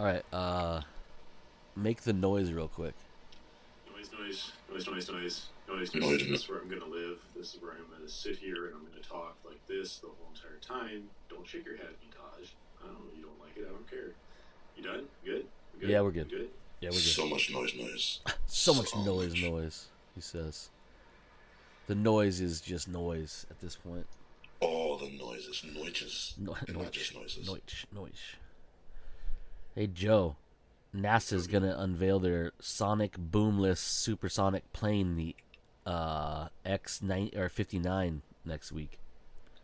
All right. Make the noise real quick. Noise, noise, noise, noise, noise, noise. Noise. This is where I'm gonna live. This is where I'm gonna sit here and I'm gonna talk like this the whole entire time. Don't shake your head at me, Taj. I don't know. You don't like it. I don't care. You done? Good? Good? Yeah, we're good. Good? Yeah, we're good. So much noise. So much noise. He says. The noise is just noise at this point. All the noises, noises, and not Noise. just noises. Noise. Hey Joe, NASA's gonna unveil their sonic boomless supersonic plane, the X9 or 59 next week.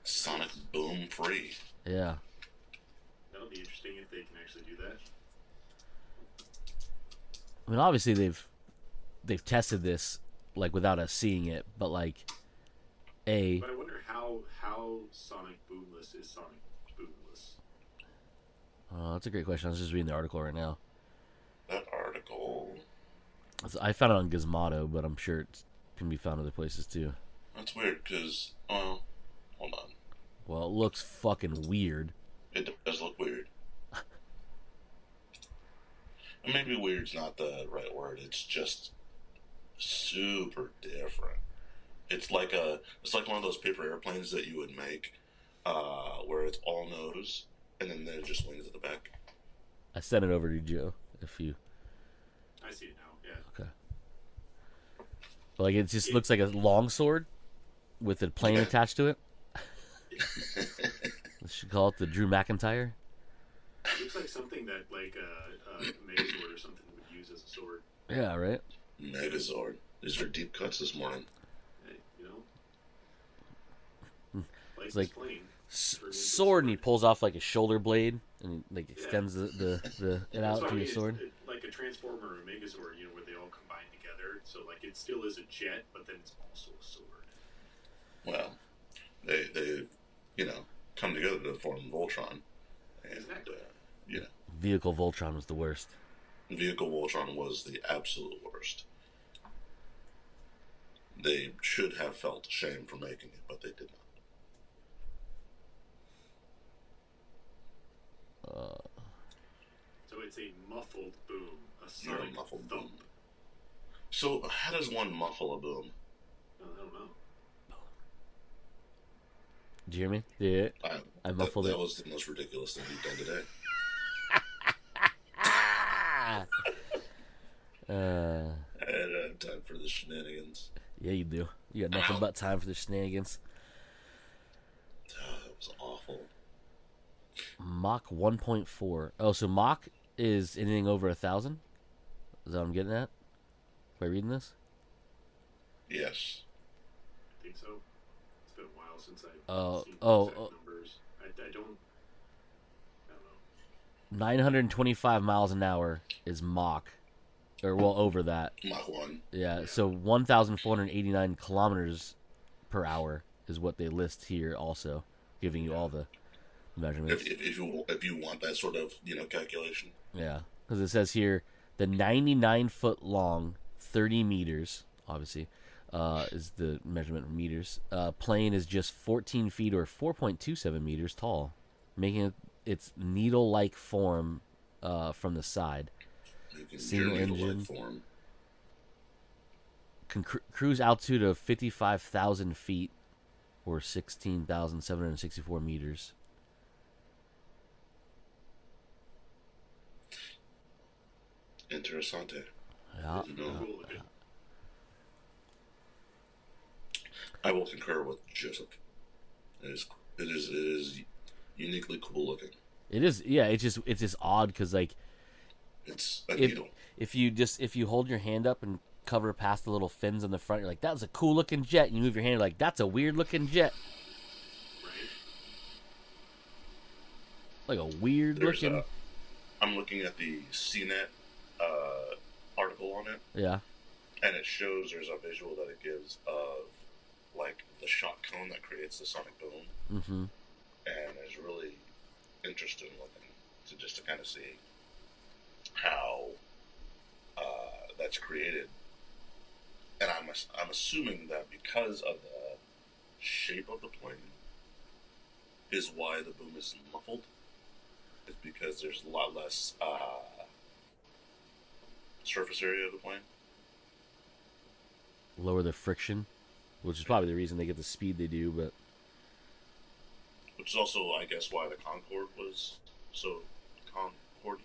Sonic boom free. Yeah. That'll be interesting if they can actually do that. I mean, obviously they've tested this like without us seeing it, but like But I wonder how Sonic Boomless is Sonic Boomless. that's a great question. I was just reading the article right now. That article. I found it on Gizmodo, but I'm sure it can be found other places too. That's weird because, hold on. Well, it looks fucking weird. It does look weird. And maybe weird's not the right word. It's just super different. It's like one of those paper airplanes that you would make, where it's all nose and then there's just wings at the back. I sent it over to Joe. If you I see it now. Yeah. okay, but like it just looks like a long sword with a plane attached to it. We should call it the Drew McIntyre. It looks like something that like a Megazord or something would use as a sword. Yeah, right. Megazord. These are deep cuts this morning. Hey, you know. It's like plane. sword, and he pulls off like a shoulder blade and he, like extends the it out to his sword. It's like a Transformer or a Megazord, where they all combine together. So like it still is a jet, but then it's also a sword. Well, they come together to form Voltron, and Exactly. Vehicle Voltron was the worst. Vehicle Voltron was the absolute worst. They should have felt shame for making it, but they did Uh, So it's a muffled boom, a not. sonic Muffled thump. boom. So how does one muffle a boom? I don't know. did you hear me? Yeah, I muffled that it. That was the most ridiculous thing you've done today. I don't have time for the shenanigans. Yeah, you do. You got nothing but time for the shenanigans. Oh, that was awful. Mach 1.4. Oh, so Mach is anything over 1,000? Is that what I'm getting at? By reading this? Yes. I think so. It's been a while since I've seen oh, exact oh. numbers. I don't know. 925 miles an hour is Mach. Or, well, over that. Mach 1. Yeah, so 1,489 kilometers per hour is what they list here also, giving you all the measurements. If you want that sort of calculation. Yeah, because it says here the 99-foot long, 30 meters, obviously, is the measurement in meters. Plane is just 14 feet or 4.27 meters tall, making it its needle-like form from the side. Single engine. Form. Can cruise altitude of 55,000 feet or 16,764 meters. Interessante. Yeah. Cool. I will concur with Joseph. It is uniquely cool looking. It is. Yeah. It's just odd because like It's a needle. if you hold your hand up and cover past the little fins on the front, you're like, that's a cool looking jet. And you move your hand, you're like, that's a weird looking jet. Right. Like a weird looking. I'm looking at the CNET article on it. Yeah. And it shows there's a visual that it gives of like the shot cone that creates the sonic boom. Mm-hmm. And it's really interesting looking to kind of see how that's created. And I'm assuming that because of the shape of the plane is why the boom is muffled. It's because there's a lot less surface area of the plane. Lower the friction, which is probably the reason they get the speed they do. But Which is also, I guess, why the Concorde was so Concorde.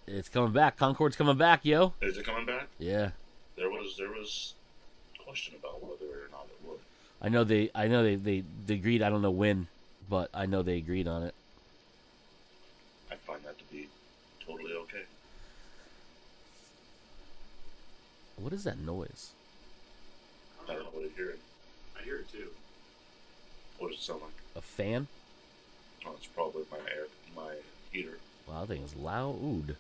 it's coming back. Concorde's coming back, yo. Is it coming back? Yeah. There was question about whether or not it would. I know they agreed. I don't know when, but I know they agreed on it. I find that to be totally okay. What is that noise? I don't know what you're hearing. I hear it too. What does it sound like? A fan? Oh, it's probably my heater. Wow, that thing is loud.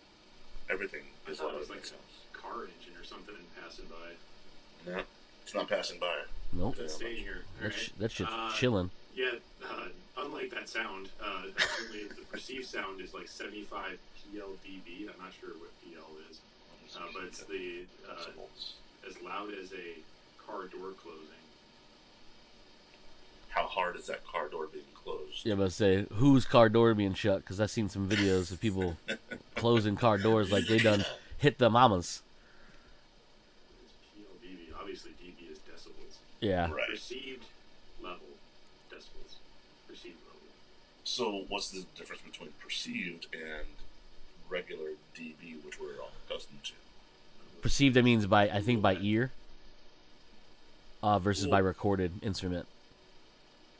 Everything I is thought loud. it was like a car engine or something passing by. No, it's not passing by. Nope. It's staying here. That shit's Uh, chilling. Yeah, unlike that sound, certainly the perceived sound is like 75 PLDB. I'm not sure what PL is, but it's the as loud as a car door closing. How hard is that car door being closed? Yeah, but say whose car door being shut? Because I've seen some videos of people closing car doors like they done hit the mamas. It's PLDB. Obviously, dB is decibels. Yeah. Right. Perceived level decibels. Perceived level. So, what's the difference between perceived and regular dB, which we're all accustomed to? Perceived, that means I think by ear. Versus by recorded instrument.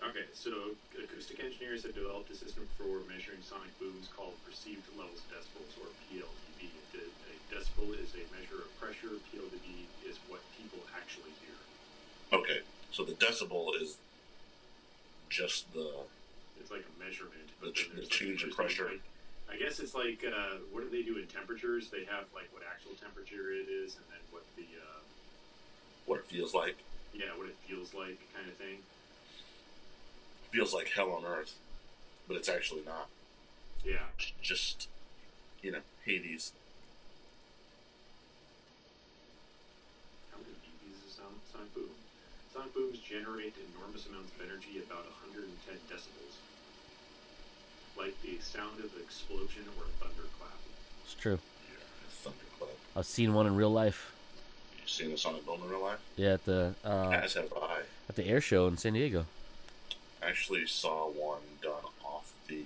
Okay, so acoustic engineers have developed a system for measuring sonic booms called perceived levels of decibels, or PLDB. A decibel is a measure of pressure. PLDB is what people actually hear. Okay, so the decibel is just the It's like a measurement. The but then there's change in there's pressure. like- I guess it's like, what do they do in temperatures? They have like what actual temperature it is, and then what the, what it feels like. what it feels like kind of thing. Feels like hell on earth, but it's actually not. Yeah. Just Hades. How many dBs is a sonic boom? Sonic booms generate enormous amounts of energy, about 110 decibels. Like the sound of an explosion or a thunderclap. It's true. Yeah, thunderclap. I've seen one in real life. You seen a sonic boom in real life? Yeah, at the As have I. air show in San Diego. Actually saw one done off the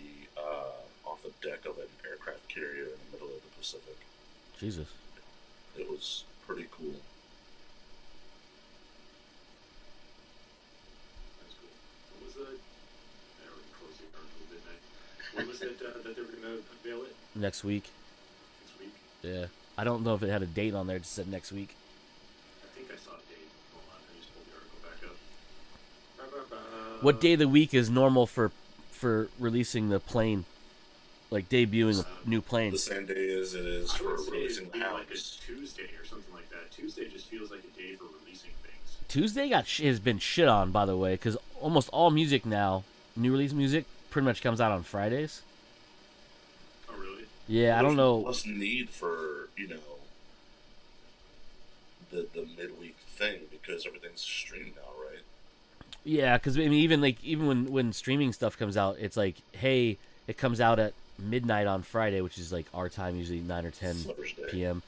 deck of an aircraft carrier in the middle of the Pacific. Jesus. It was pretty cool. That's cool. What was the... I already closed the article, didn't I? When was it that they were going to unveil it? Next week. Next week? Yeah. I don't know if it had a date on there. It just said next week. I think I saw a date. Hold on, I just pulled the article back up. What day of the week is normal for releasing the plane? Like debuting a new plane? The same day as it is I for would say releasing it'd the be like a house. Tuesday or something like that. Tuesday just feels like a day for releasing things. Tuesday has been shit on, by the way, because almost all music now, new release music, pretty much comes out on Fridays. Oh, really? Yeah, I don't know. Less need for the midweek thing because everything's streamed now, right? Yeah, because I mean, even when streaming stuff comes out, it's like, hey, it comes out at midnight on Friday, which is like our time, usually 9 or 10 Thursday. p.m.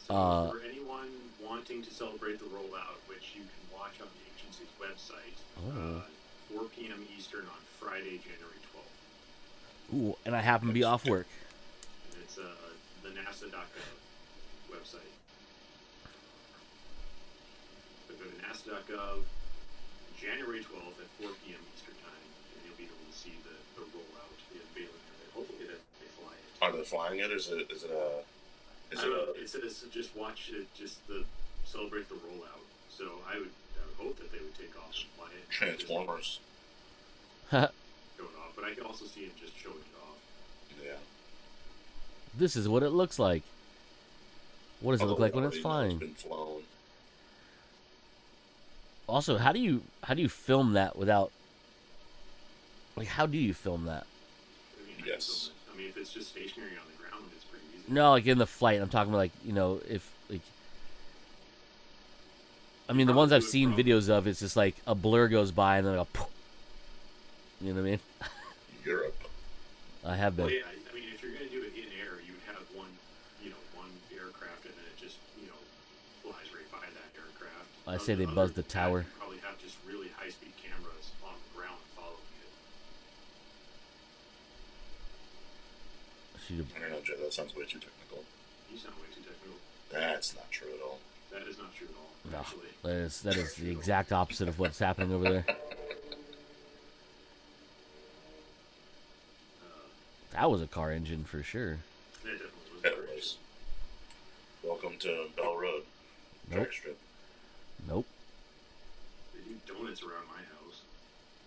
So for anyone wanting to celebrate the rollout, which you can watch on the agency's website, 4 p.m. Eastern on Friday, January 12th. Ooh, and I happen to be off work. And it's the NASA.gov website. But go to NASA.gov January 12th at 4 p.m. Eastern Time, and you'll be able to see the rollout, the unveiling of it. Hopefully that they fly it. Are they flying it? Is it It says just watch it, just celebrate the rollout. So I would hope that they would take off and fly it. Transformers? Going off, but I can also see it just showing it off. Yeah. This is what it looks like. What does it look like when it's flying? It's been flown. Also, how do you film that without? Like, how do you film that? I mean, Yes. I mean, if it's just stationary on the ground, it's pretty easy. No, like in the flight. I'm talking about like if like. I mean, the ones I've seen videos of, it's just like a blur goes by and then a poof. You know what I mean? Europe. I have been. Well, yeah, I mean, if you're going to do it in air, you would have one aircraft, and then it just I of say they other buzzed the than that, tower. you probably have just really high-speed cameras on the ground following it. I don't know, Joe. That sounds way too technical. You sound way too technical. That's not true at all. That is not true at all, No, actually. that is the exact opposite of what's happening over there. That was a car engine for sure. That definitely was. It was. Welcome to Bell Road. Nope. Track strip. Nope. They do donuts around my house.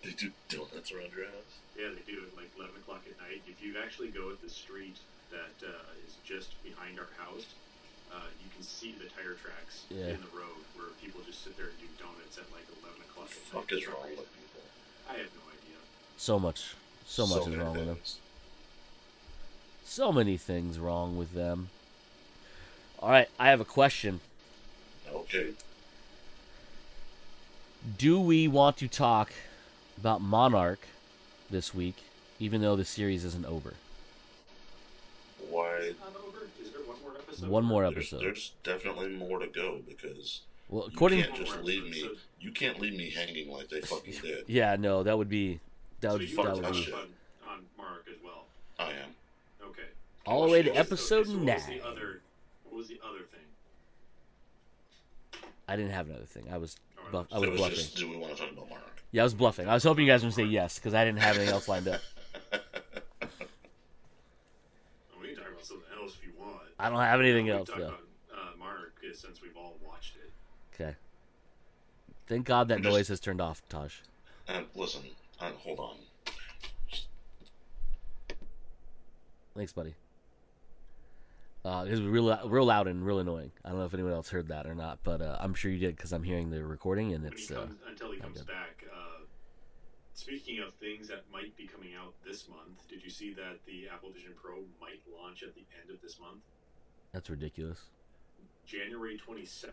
They do donuts around your house? Yeah, they do it like 11 o'clock at night. If you actually go at the street that is just behind our house, you can see the tire tracks in the road where people just sit there and do donuts at like 11 o'clock at night. What the fuck is wrong with people? I have no idea. So much is many wrong with them. things. So many things wrong with them. All right, I have a question. Okay. Do we want to talk about Monarch this week, even though the series isn't over? Why? Is it not over? Is there one more episode? One more episode. There's definitely more to go because according you can't just leave me. You can't leave me hanging like they fucking did. Yeah, no, that would be So you are be on Monarch as well. I am. Okay. all the way to So episode what 9. was the other? What was the other thing? I didn't have another thing. I was So bluffing. just, do we want to talk about Monarch? Yeah, I was bluffing. I was hoping you guys would say yes because I didn't have anything else lined up. We can talk about something else if you want. I don't have anything We can else talk though. about Monarch since we've all watched it. Okay. Thank God that noise has turned off, Taj. Listen, hold on. Thanks, buddy. It was real loud and real annoying. I don't know if anyone else heard that or not, but I'm sure you did because I'm hearing the recording and it's. Until he comes good. back. Speaking of things that might be coming out this month, did you see that the Apple Vision Pro might launch at the end of this month? That's ridiculous. January 27th.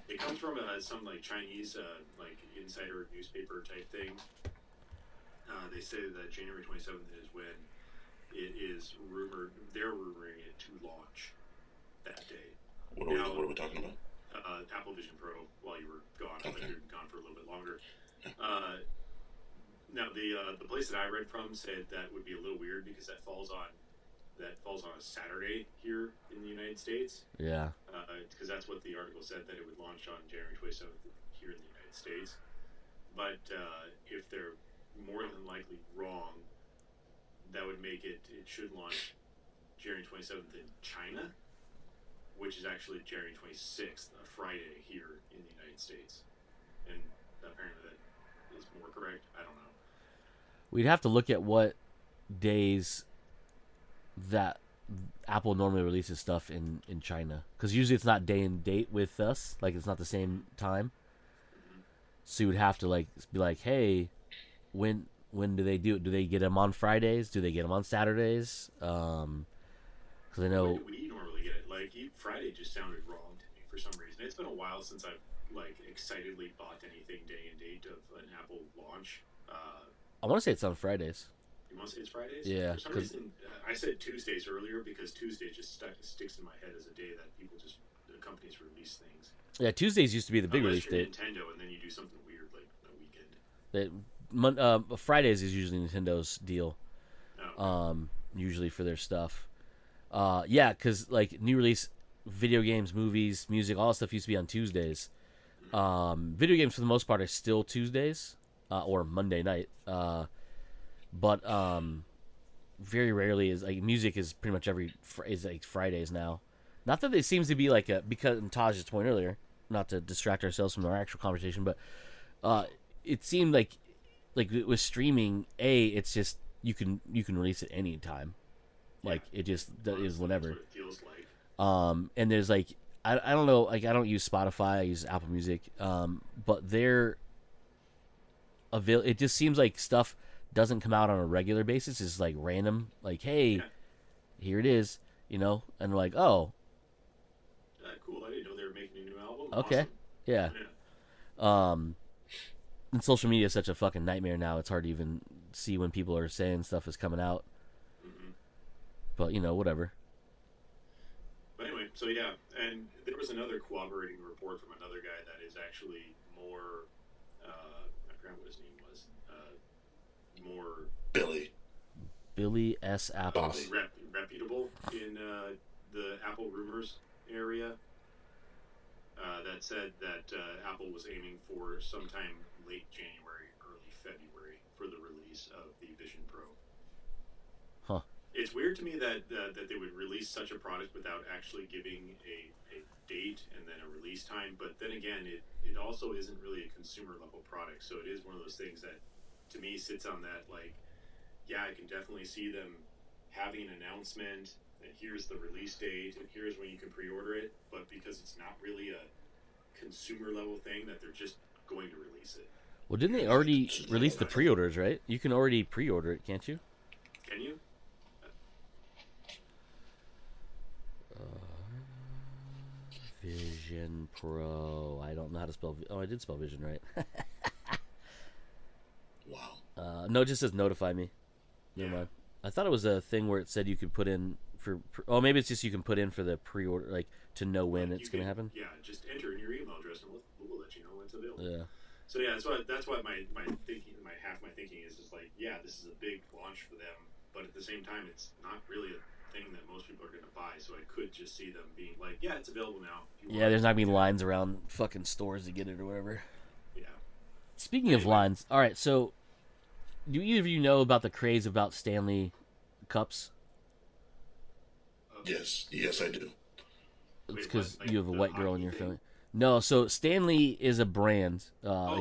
It comes from some like Chinese like insider newspaper type thing. They say that January 27th is when it is rumored. They're rumoring it to launch that day. What are we talking about? Apple Vision Pro. While you were gone, I think you're gone for a little bit longer. Now the place that I read from said that would be a little weird because that falls on a Saturday here in the United States. Yeah. Because that's what the article said, that it would launch on January 27th here in the United States. But if they're more than likely wrong, that would make it should launch January 27th in China, which is actually January 26th, a Friday here in the United States. And apparently that is more correct. I don't know. We'd have to look at what days that Apple normally releases stuff in China, because usually it's not day and date with us, like it's not the same time. So you would have to like be like, hey, when do they do it? Do they get them on Fridays? Do they get them on Saturdays? Because I know When do we normally get it? Like Friday just sounded wrong to me for some reason. It's been a while since I've like excitedly bought anything day and date of an Apple launch. I want to say it's on Fridays. You want to say it's Fridays? Yeah, For some reason, I said Tuesdays earlier because Tuesday just sticks in my head as a day that the companies release things. Yeah, Tuesdays used to be the big Unless release you're date. Nintendo, and then you do something weird like a weekend. Fridays is usually Nintendo's deal. Oh, okay. Usually for their stuff. Yeah, because like new release video games, movies, music, all that stuff used to be on Tuesdays. Video games for the most part are still Tuesdays or Monday night. But very rarely is like music is pretty much is like Fridays now. Not that it seems to be like because Taj's point earlier, not to distract ourselves from our actual conversation, but it seemed like with streaming, it's just you can release it anytime. Like it just is whenever. That's what it feels like. And there's like I don't know, like I don't use Spotify, I use Apple Music. But it just seems like stuff doesn't come out on a regular basis. It's like random, like hey, here it is, and like oh, cool. I didn't know they were making a new album. okay, Awesome. yeah. And social media is such a fucking nightmare now. It's hard to even see when people are saying stuff is coming out. Mm-hmm. But whatever. But anyway, So yeah, and there was another corroborating report from another guy that is actually more. I forgot what his name was. More Billy, Billy S. Bobby. Apples. reputable in the Apple rumors area. That said that Apple was aiming for sometime late January, early February for the release of the Vision Pro. Huh. It's weird to me that they would release such a product without actually giving a date and then a release time. But then again, it also isn't really a consumer level product, so it is one of those things that to me sits on that like, yeah, I can definitely see them having an announcement and here's the release date and here's when you can pre-order it. But because it's not really a consumer level thing, that they're just going to release it. Well, didn't they already release the pre-orders, right? You can already pre-order it, can't you? Can you? Vision Pro. I don't know how to spell. Oh, I did spell Vision right. Wow. No, it just says notify me. Never mind. I thought it was a thing where it said you could put in for. Oh, maybe it's just you can put in for the pre-order, like to know when it's going to happen. Yeah, just enter in your email address and we'll let you know when it's available. Yeah. So yeah, that's what my thinking, my thinking is like, yeah, this is a big launch for them, but at the same time, it's not really a thing that most people are going to buy. So I could just see them being like, yeah, it's available now. Yeah, there's not gonna be lines around fucking stores to get it or whatever. Yeah. Speaking of lines, all right. So, do either of you know about the craze about Stanley cups? Yes, I do. It's because you have a white girl in your family. No, so Stanley is a brand.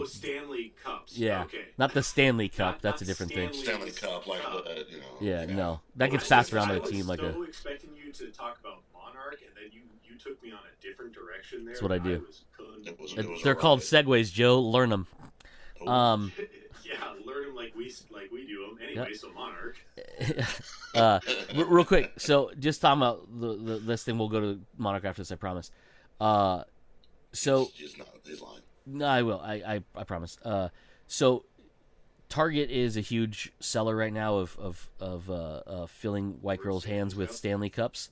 Stanley Cups. Yeah, Okay. not the Stanley Cup. That's a not different thing. Stanley Cup, like you know. Yeah, no, that gets passed around by the team like I a. was so expecting you to talk about Monarch, and then you took me on a different direction there. That's what I do. It was They're all called right. segues, Joe. Learn them. Oh. Yeah, learn them like we do them. Anyway, Yep. so Monarch. Real quick. So just talking about this thing, we'll go to Monarch after this. I promise. So He's not. He's lying. no, I will. I promise. So Target is a huge seller right now of filling white girls' hands with Stanley cups.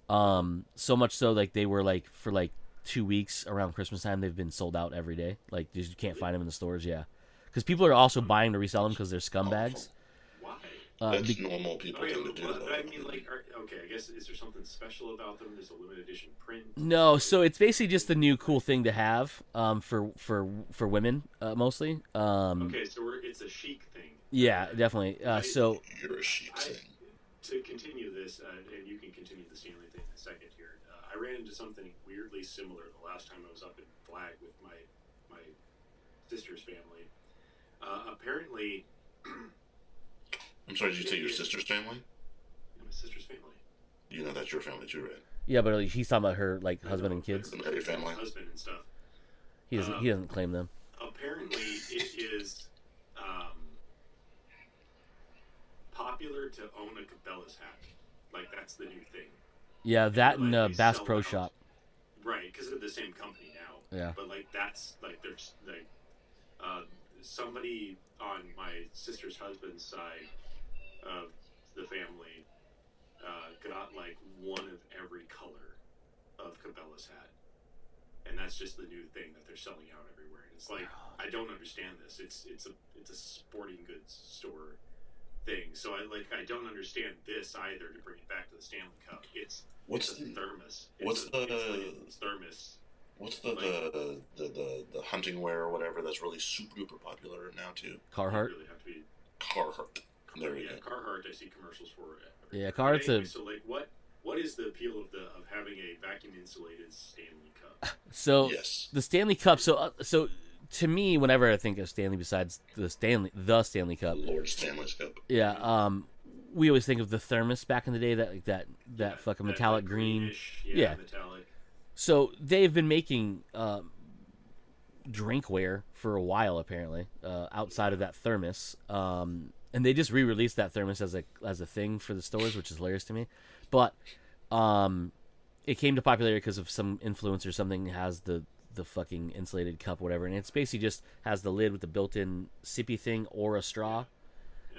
So much so like they were like for like 2 weeks around Christmas time they've been sold out every day. Like you can't find them in the stores. Yeah, because people are also buying to resell them because they're scumbags. Why? That's normal people Okay, tend to do but that. I mean, like, okay, I guess is there something special about them? There's a limited edition print. No, so it's basically just the new cool thing to have for women mostly. Okay, so it's a chic thing. Yeah, definitely. So You're a chic thing. To continue this, and you can continue the Stanley thing in a second here. I ran into something weirdly similar the last time I was up in Flag with my sister's family. Apparently, I'm sorry, did you say your sister's family? my sister's family. You know that's your family too, right? yeah, but like, he's talking about her like husband and kids. Isn't that your family? Husband and stuff. He doesn't claim them. Apparently, it is popular to own a Cabela's hat. Like that's the new thing. Yeah, that and Like, they Bass sell Pro out. Shop. Right, because they're the same company now. Yeah. But like that's like there's like somebody on my sister's husband's side of the family got like one of every color of Cabela's hat, and that's just the new thing that they're selling out everywhere. And it's like I don't understand this. It's a sporting goods store thing. So I don't understand this either. To bring it back to the Stanley Cup, it's a thermos. It's a thermos. What's the hunting wear or whatever that's really super duper popular now too? Carhartt. Really have to be. Carhartt. There you go. Carhartt. I see commercials for it. Yeah, Carhartt's anyway, so like what is the appeal of having a vacuum insulated Stanley Cup? So Yes. the Stanley Cup. So to me, whenever I think of Stanley, besides the Stanley Cup, Lord Stanley's Cup. yeah, we always think of the thermos back in the day. That fucking metallic green. Greenish, Yeah. Metallic. So they've been making drinkware for a while, apparently, outside of that thermos. And they just re-released that thermos as a thing for the stores, which is hilarious to me. But it came to popularity because of some influencer or something has the fucking insulated cup, whatever, and it's basically just has the lid with the built-in sippy thing or a straw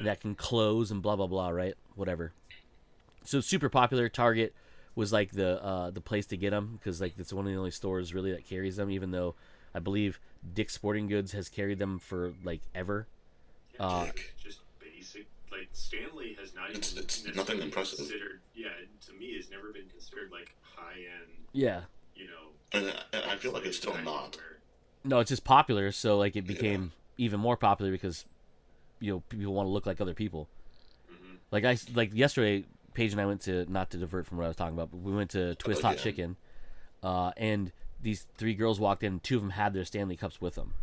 that can close and blah blah blah, right? Whatever. So it's super popular. Target was like the place to get them, because like it's one of the only stores really that carries them. Even though I believe Dick's Sporting Goods has carried them for like ever. Yeah, just basic. Like Stanley has not even It's nothing impressive. considered. Yeah, to me, has never been considered like high end. Yeah. You know, And I feel like it's still not. No, it's just popular, so like it became even more popular because people want to look like other people. Mm-hmm. Like yesterday, Paige and I went to, not to divert from what I was talking about, but we went to Twist Hot Chicken, and these 3 girls walked in. 2 of them had their Stanley Cups with them,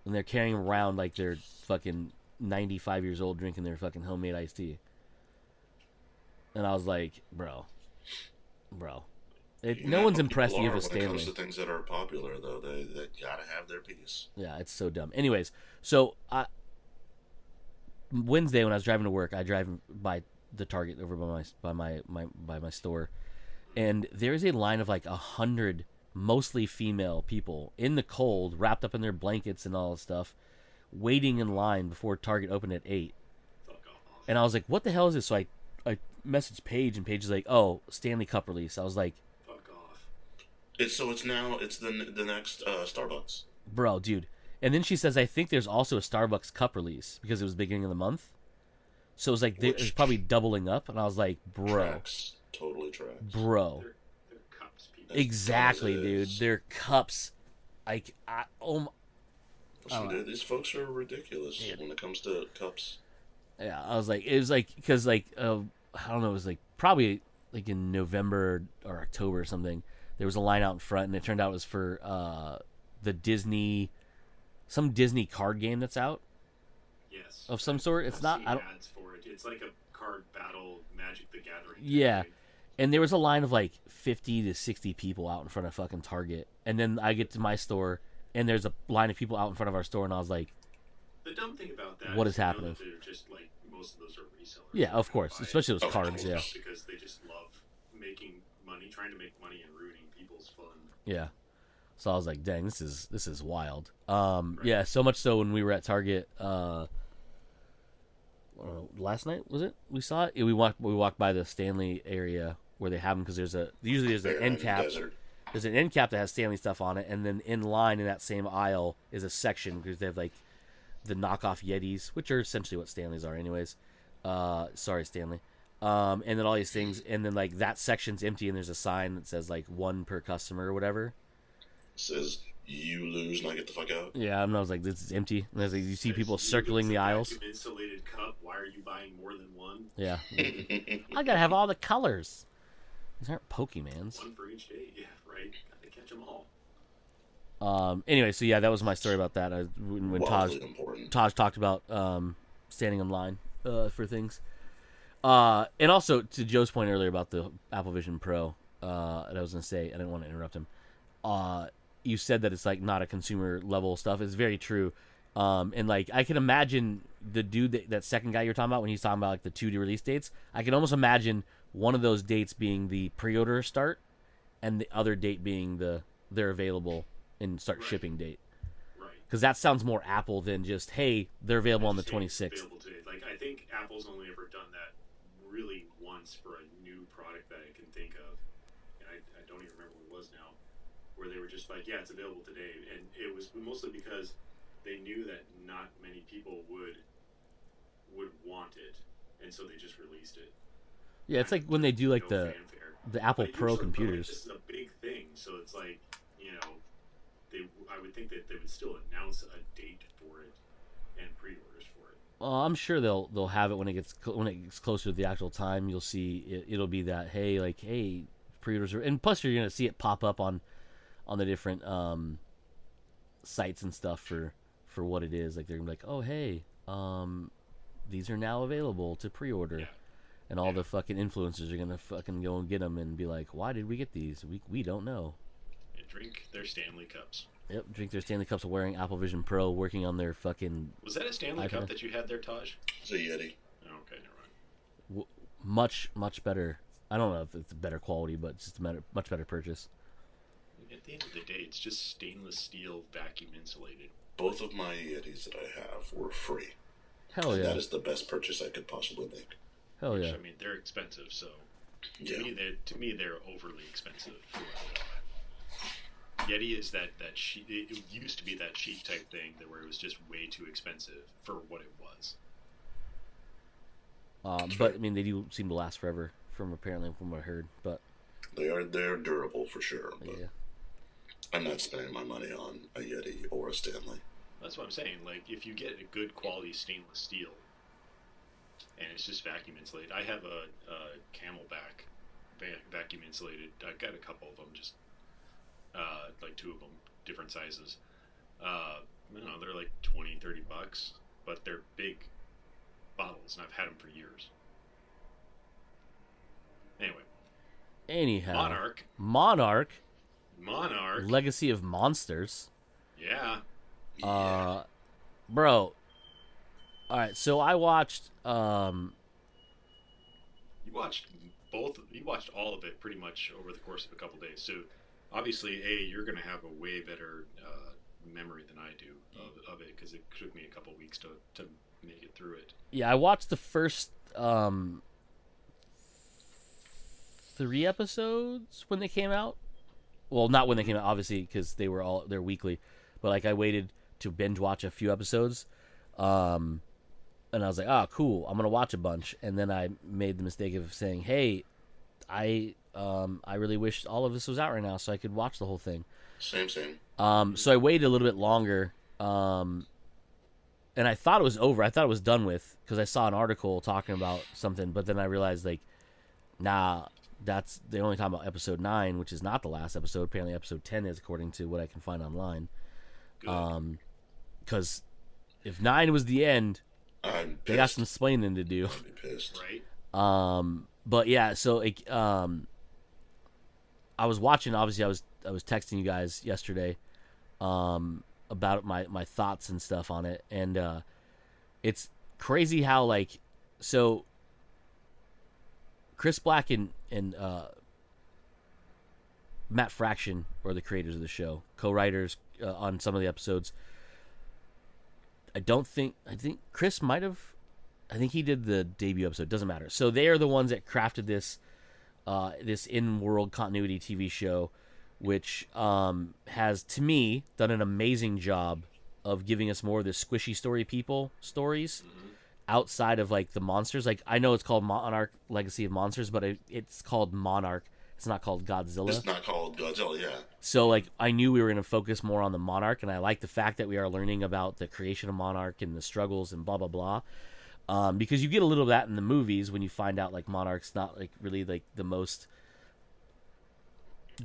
and they're carrying around like they're fucking 95 years old, drinking their fucking homemade iced tea. And I was like, bro. No one's impressed you with Stanley. When it comes to things that are popular, though, they gotta have their piece. Yeah, it's so dumb. Anyways, so Wednesday when I was driving to work, I drive by the Target over by my store, and there's a line of like 100 mostly female people in the cold, wrapped up in their blankets and all this stuff, waiting in line before Target opened at 8. And I was like, what the hell is this? So I messaged Paige, and Paige is like, oh, Stanley Cup release. I was like, fuck off. It's the next Starbucks. Bro, dude. And then she says, I think there's also a Starbucks cup release because it was beginning of the month. So it was like, it was probably doubling up. And I was like, bro. Totally tracks. Bro. They're cups, people. Exactly, dude. They're cups. Listen, these folks are ridiculous when it comes to cups. Yeah, I was like, it was like, because like, I don't know, it was like probably like in November or October or something. There was a line out in front, and it turned out it was for the some Disney card game that's out. Yes. Of some sort. It's not. I don't. Ads for it. It's like a card battle, Magic the Gathering. Yeah, and there was a line of like 50 to 60 people out in front of fucking Target, and then I get to my store, and there's a line of people out in front of our store, and I was like, the dumb thing about that, what is happening? They're just like, most of those are resellers. Yeah, of course, especially those cards. Yeah, because they just love making money, trying to make money and ruining people's fun. Yeah. So I was like, dang, this is wild. Right. Yeah, so much so when we were at Target last night, was it? We saw it. We walked by the Stanley area where they have them, because there's an end cap. There's an end cap that has Stanley stuff on it, and then in line in that same aisle is a section because they have like the knockoff Yetis, which are essentially what Stanleys are, anyways. Sorry, Stanley. And then all these things, and then like that section's empty, and there's a sign that says like 1 per customer or whatever. Says you lose and I get the fuck out. Yeah, and I was like, this is empty. And like, you see people circling the aisles. Insulated cup. Why are you buying more than one? Yeah. I gotta have all the colors. These aren't Pokemans. 1 for each day. Yeah, right. Gotta catch them all. Anyway, so yeah, that was my story about that. When Taj talked about standing in line for things. And also to Joe's point earlier about the Apple Vision Pro, that I was gonna say, I didn't want to interrupt him. You said that it's like not a consumer level stuff. It's very true. And like I can imagine the dude that second guy you're talking about when he's talking about like the 2 release dates. I can almost imagine one of those dates being the pre-order start, and the other date being they're available and start shipping date. Right. Because that sounds more Apple than just, hey, they're available on the 26th. Like I think Apple's only ever done that really once for a new product that I can think of, and I don't even remember what it was now, where they were just like, yeah, it's available today, and it was mostly because they knew that not many people would want it, and so they just released it. Yeah, it's like when they do like the Apple but Pro computers. This is a big thing, so it's like, I would think that they would still announce a date for it and pre-orders for it. I'm sure they'll have it when it gets closer to the actual time. You'll see it'll be that, hey, pre-orders are, and plus you're gonna see it pop up on the different sites and stuff for what it is. Like they're gonna be like, oh hey, these are now available to pre-order. Yeah. And all the fucking influencers are gonna fucking go and get them and be like, why did we get these? We don't know. And drink their Stanley Cups. Yep, drink their Stanley Cups, wearing Apple Vision Pro, working on their fucking. Was that a Stanley Cup that you had there, Taj? It's a Yeti. Oh, okay, never mind. Much better. I don't know if it's better quality, but it's just a much better purchase. At the end of the day, it's just stainless steel, vacuum insulated. Both of my Yetis that I have were free. Hell yeah! That is the best purchase I could possibly make. Hell yeah! I mean, they're expensive, so. Yeah. To me, they're overly expensive for what they are. Yeti is that sheet. It used to be that sheet type thing where it was just way too expensive for what it was. But I mean, they do seem to last forever, from what I heard. But They're durable for sure, but yeah, I'm not spending my money on a Yeti or a Stanley. That's what I'm saying. Like, if you get a good quality stainless steel and it's just vacuum insulated, I have a Camelback vacuum insulated. I've got a couple of them, just like two of them, different sizes. I don't know, they're like 20, $30, but they're big bottles, and I've had them for years. Anyway, anyhow, Monarch, Monarch, Legacy of Monsters. yeah. Bro. All right, so I watched. You watched both. You watched all of it pretty much over the course of a couple days. So obviously, you're going to have a way better memory than I do of it, because it took me a couple weeks to make it through it. Yeah, I watched the first 3 episodes when they came out. Well, not when they came out, obviously, because they're weekly. But like, I waited to binge watch a few episodes, and I was like, "Oh, cool! I'm gonna watch a bunch." And then I made the mistake of saying, "Hey, I really wish all of this was out right now so I could watch the whole thing." Same. So I waited a little bit longer, and I thought it was over. I thought it was done with, because I saw an article talking about something, but then I realized, like, nah, that's they only talking about episode 9, which is not the last episode. Apparently, episode 10 is, according to what I can find online. Because if 9 was the end, they got some explaining to do. I'd be pissed. Right. But yeah, so I was watching. Obviously, I was texting you guys yesterday, about my thoughts and stuff on it, and it's crazy how, like, so Chris Black and Matt Fraction are the creators of the show, co-writers on some of the episodes. I think Chris might have. I think he did the debut episode. Doesn't matter. So they are the ones that crafted this in-world continuity TV show, which has, to me, done an amazing job of giving us more of the squishy stories outside of, like, the monsters. Like, I know it's called Monarch Legacy of Monsters, but it's called Monarch. It's not called Godzilla. It's not called Godzilla, yeah. So, like, I knew we were going to focus more on the Monarch, and I like the fact that we are learning about the creation of Monarch and the struggles and blah, blah, blah. Because you get a little of that in the movies when you find out, like, Monarch's not, like, really, like, the most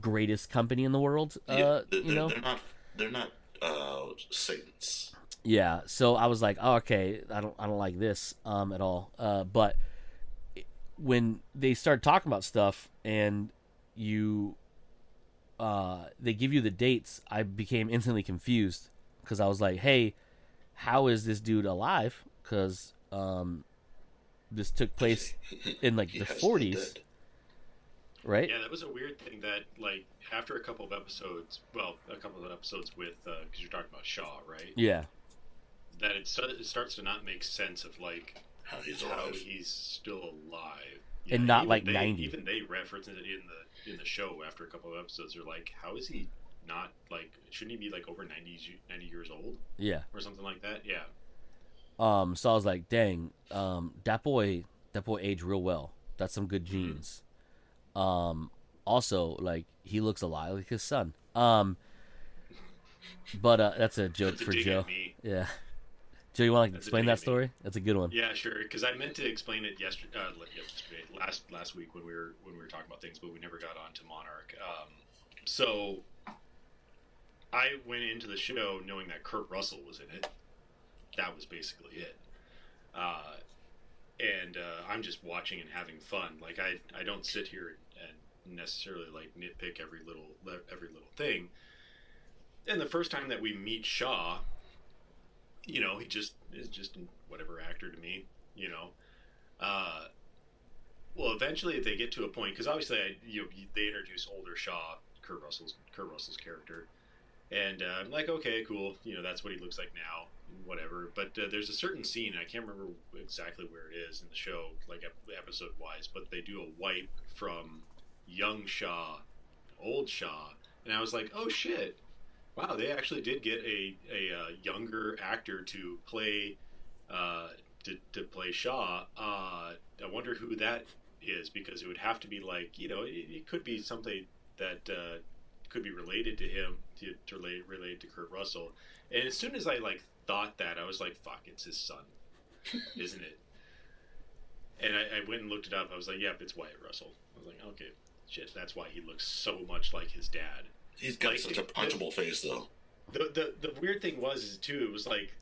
greatest company in the world. They're not saints. Yeah, so I was like, oh, okay, I don't like this at all. But when they started talking about stuff and they give you the dates, I became instantly confused, because I was like, hey, how is this dude alive? Because this took place in, like, the 40s, right? Yeah, that was a weird thing that, like, after a couple of episodes with, because you're talking about Shaw, right? Yeah. That it starts to not make sense of, like, How he's still alive. Yeah, and not like 90. Even they reference it in the show after a couple of episodes. They're like, how is he not, like, shouldn't he be, like, over 90 years old? Yeah. Or something like that? Yeah. So I was like, dang, that boy aged real well. That's some good genes. Also, like, he looks a lot like his son. But that's a joke for Joe. Yeah. Joe, you want to explain that story? That's a good one. Yeah, sure. Because I meant to explain it yesterday, last week when we were talking about things, but we never got on to Monarch. So I went into the show knowing that Kurt Russell was in it. That was basically it. And I'm just watching and having fun. Like, I don't sit here and necessarily, like, nitpick every little thing. And the first time that we meet Shaw, you know, he just is just whatever actor to me, you know. Well, eventually they get to a point, because obviously they introduce older Shaw, Kurt Russell's character, and I'm like, okay, cool, you know, that's what he looks like now. whatever. But there's a certain scene, I can't remember exactly where it is in the show, like episode wise, but they do a wipe from young Shaw, old Shaw, and I was like, oh shit, wow, they actually did get a younger actor to play to play Shaw. I wonder who that is, because it would have to be like, it could be something that could be related to him, to related to Kurt Russell. And as soon as I like thought that, I was like, fuck, it's his son, isn't it? And I went and looked it up. I was like, yep, it's Wyatt Russell. I was like, okay, shit, that's why he looks so much like his dad. He's got like, such a punchable face, though. The weird thing was too, it was like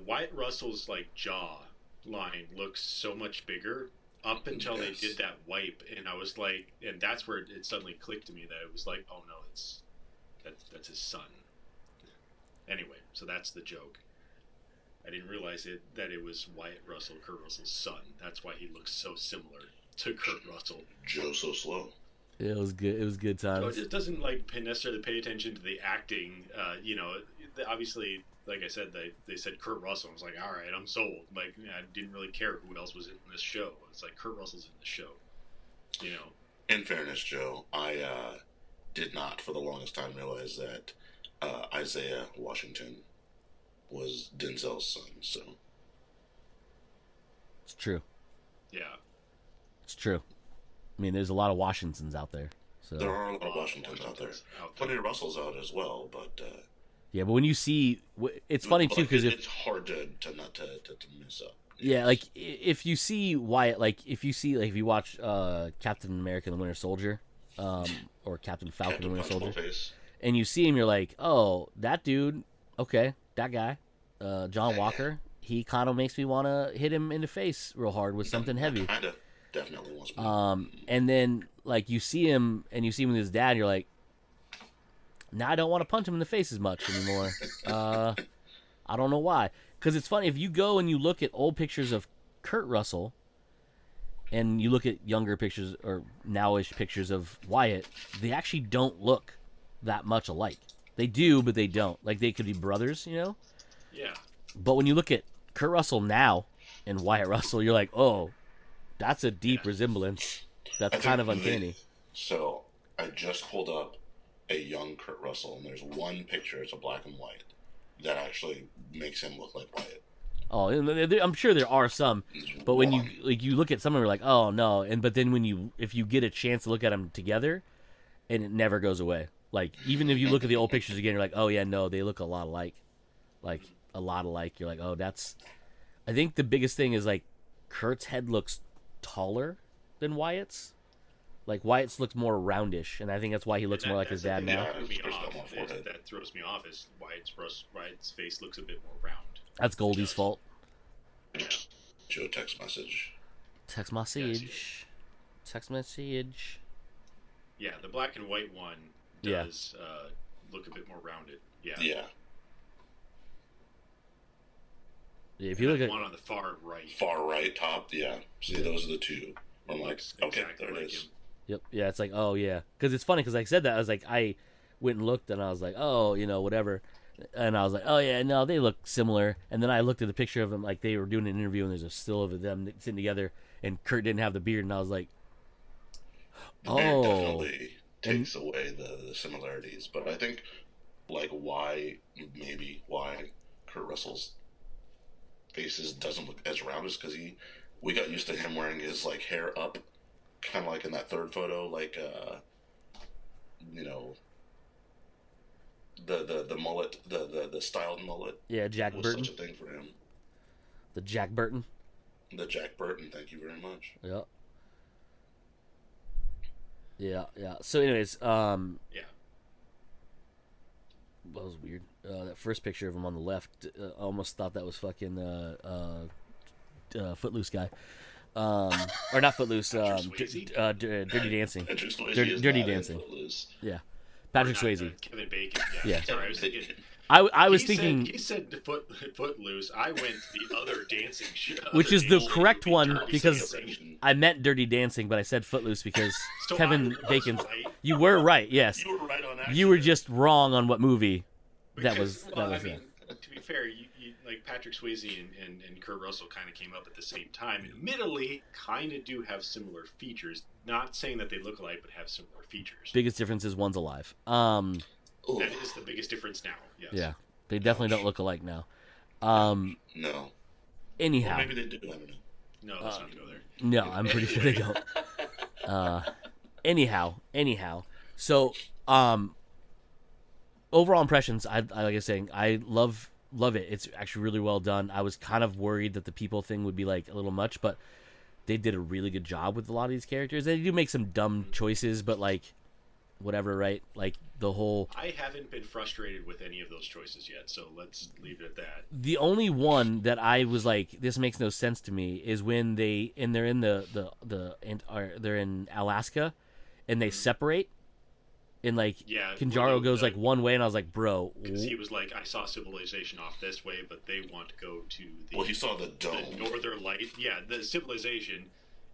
Wyatt Russell's like jaw line looks so much bigger up until they did that wipe, and I was like, and that's where it suddenly clicked to me that it was like, oh no, that's his son. Anyway, so that's the joke. I didn't realize that it was Wyatt Russell, Kurt Russell's son. That's why he looks so similar to Kurt Russell. Joe so slow. Yeah, it was good. It was good times. So it just doesn't like necessarily pay attention to the acting. Obviously, like I said, they said Kurt Russell. I was like, all right, I'm sold. Like, I didn't really care who else was in this show. It's like Kurt Russell's in the show. In fairness, Joe, I did not for the longest time realize that Isaiah Washington was Denzel's son. So it's true. Yeah, it's true. I mean, there's a lot of Washingtons out there. So there are a lot of Washingtons out there. Plenty of Russells out as well, but yeah. But when you see, it's funny too because it's hard to not to mess up. Yeah, like if you see Wyatt, if you watch Captain America: The Winter Soldier, or Captain Falcon: The Winter Soldier, and you see him, you're like, oh, that dude, okay, that guy, John Walker, he kind of makes me want to hit him in the face real hard with something heavy. Kinda, definitely wants me. And then like you see him with his dad, and you're like, now I don't want to punch him in the face as much anymore. I don't know why. Because it's funny, if you go and you look at old pictures of Kurt Russell and you look at younger pictures or nowish pictures of Wyatt, they actually don't look that much alike. They do, but they don't. Like, they could be brothers, Yeah. But when you look at Kurt Russell now and Wyatt Russell, you're like, oh, that's a deep resemblance. That's kind of uncanny. So, I just pulled up a young Kurt Russell, and there's one picture, it's a black and white, that actually makes him look like Wyatt. Oh, I'm sure there are some, but when you look at someone, you're like, oh no, but then if you get a chance to look at them together, and it never goes away. Like, even if you look at the old pictures again, you're like, oh yeah, no, they look a lot alike, You're like, oh, that's. I think the biggest thing is like, Kurt's head looks taller than Wyatt's. Like, Wyatt's looks more roundish, and I think that's why he looks more like his dad now. That throws me off is Wyatt's face looks a bit more round. That's Goldie's fault. Joe, text message. Text message. Yeah, the black and white one does look a bit more rounded. Yeah. Yeah. If you look at one on the far right top, yeah. See, those are the two. I'm like, okay, there it is. Yep. Yeah, it's like, oh yeah, because it's funny because I said that, I was like, I went and looked and I was like, oh, whatever, and I was like, oh yeah, no, they look similar. And then I looked at the picture of them, like they were doing an interview and there's a still of them sitting together, and Kurt didn't have the beard, and I was like, oh, the beard definitely takes away the similarities. But I think like why Kurt Russell's faces doesn't look as round is because we got used to him wearing his like hair up, kind of like in that third photo, like the mullet, the styled mullet. Yeah, Jack was Burton. Such a thing for him. The Jack Burton. Thank you very much. Yeah. Yeah. So, anyways, yeah. That was weird. That first picture of him on the left, I almost thought that was fucking Footloose guy. Or not Footloose, Dirty Dancing. Dirty Dancing. Yeah. Patrick Swayze. Kevin Bacon. Yeah. Sorry, I was thinking. I was thinking. He said Footloose. I went the other dancing show. Which is the correct one because I meant Dirty Dancing, but I said Footloose because so Kevin Bacon's. Right. You were right. Yes. You were right on that. You were just wrong on what movie that was. To be fair, you like Patrick Swayze and Kurt Russell kind of came up at the same time. Admittedly, kind of do have similar features. Not saying that they look alike, but have similar features. Biggest difference is one's alive. That is the biggest difference now. Yes. Yeah, they definitely don't look alike now. No. Anyhow, Well, maybe they do. I don't know. No, let's not go there. no, I'm pretty sure they don't. Anyhow. So, overall impressions, I like I was saying, I love it. It's actually really well done. I was kind of worried that the people thing would be like a little much, but they did a really good job with a lot of these characters. They do make some dumb choices, but like whatever, right? Like the whole. I haven't been frustrated with any of those choices yet, so let's leave it at that. The only one that I was like, this makes no sense to me, is when they're in they're in Alaska, and they separate. And like Kinjaro goes like one way, and I was like, "Bro," because he was like, "I saw civilization off this way, but they want to go to the." Well, he saw the dome, the northern light. Yeah, the civilization,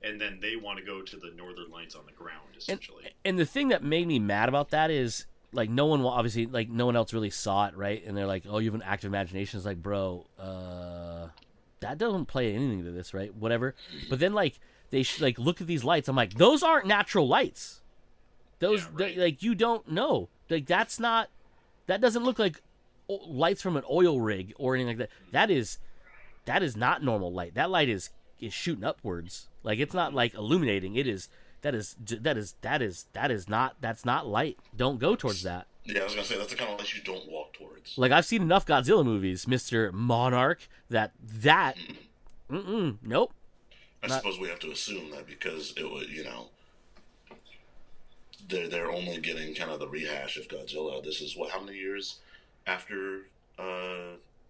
and then they want to go to the northern lights on the ground, essentially. And the thing that made me mad about that is like no one else really saw it, right? And they're like, "Oh, you have an active imagination." It's like, bro, that doesn't play anything to this, right? Whatever. But then like they like look at these lights. I'm like, those aren't natural lights. Those like you don't know, like that doesn't look like lights from an oil rig or anything like that. That is not normal light. That light is shooting upwards. Like it's not like illuminating. That's not light. Don't go towards that. Yeah, I was gonna say that's the kind of light you don't walk towards. Like I've seen enough Godzilla movies, Mr. Monarch, that nope. I suppose we have to assume that because it was they're only getting kind of the rehash of Godzilla. This is how many years after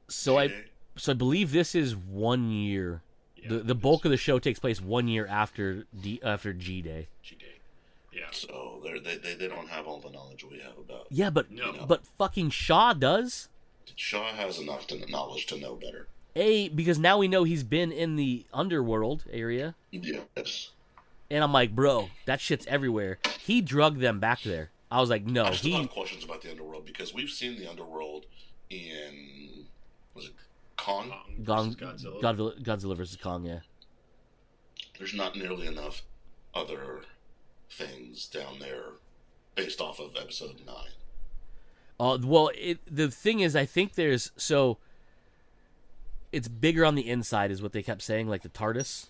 So G-Day? I believe this is 1 year. Yeah, the bulk of the show takes place 1 year after G-Day. Yeah. So they don't have all the knowledge we have about. Yeah, but fucking Shaw does. Shaw has enough knowledge to know better. Because now we know he's been in the underworld area. Yes. And I'm like, bro, that shit's everywhere. He drugged them back there. I was like, no. I still have questions about the underworld because we've seen the underworld in, was it Kong? Godzilla versus Kong, yeah. There's not nearly enough other things down there based off of episode 9. Well, the thing is, I think it's bigger on the inside is what they kept saying, like the TARDIS.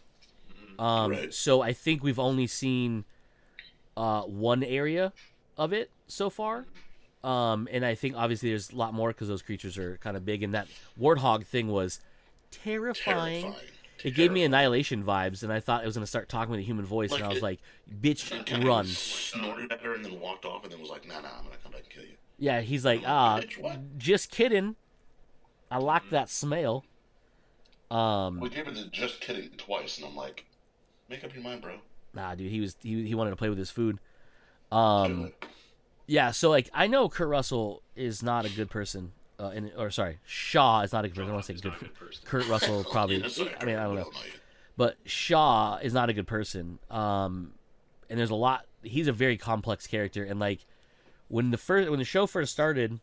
Right. So I think we've only seen one area of it so far. And I think obviously there's a lot more because those creatures are kind of big. And that warthog thing was terrifying. It gave me Annihilation vibes, and I thought it was going to start talking with a human voice. And I was like, bitch, run. Snorted at her and then walked off and then was like, nah, I'm going to come back and kill you. Yeah, he's like, just kidding. I like that smell. We gave it to just kidding twice, and I'm like, make up your mind, bro. Nah, dude, he wanted to play with his food. Yeah, so like I know Kurt Russell is not a good person. Shaw is not a good person. I don't want to say good person. Kurt Russell probably. I mean, I don't know. But Shaw is not a good person. And there's a lot. He's a very complex character, and like when the show first started,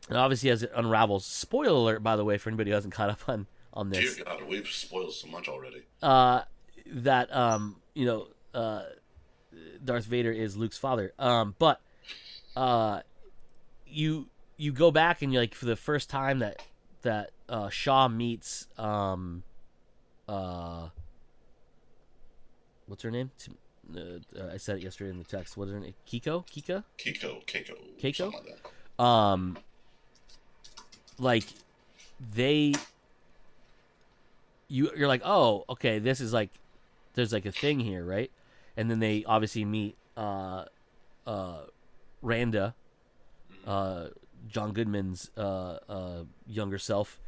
and obviously as it unravels. Spoiler alert, by the way, for anybody who hasn't caught up on this. Dear God, we've spoiled so much already. That Darth Vader is Luke's father. But you go back and you're like, for the first time that Shaw meets what's her name? I said it yesterday in the text. What's her name? Keiko. Something like that. Like you're like, oh, okay, this is like, there's like a thing here, right? And then they obviously meet Randa, John Goodman's younger self,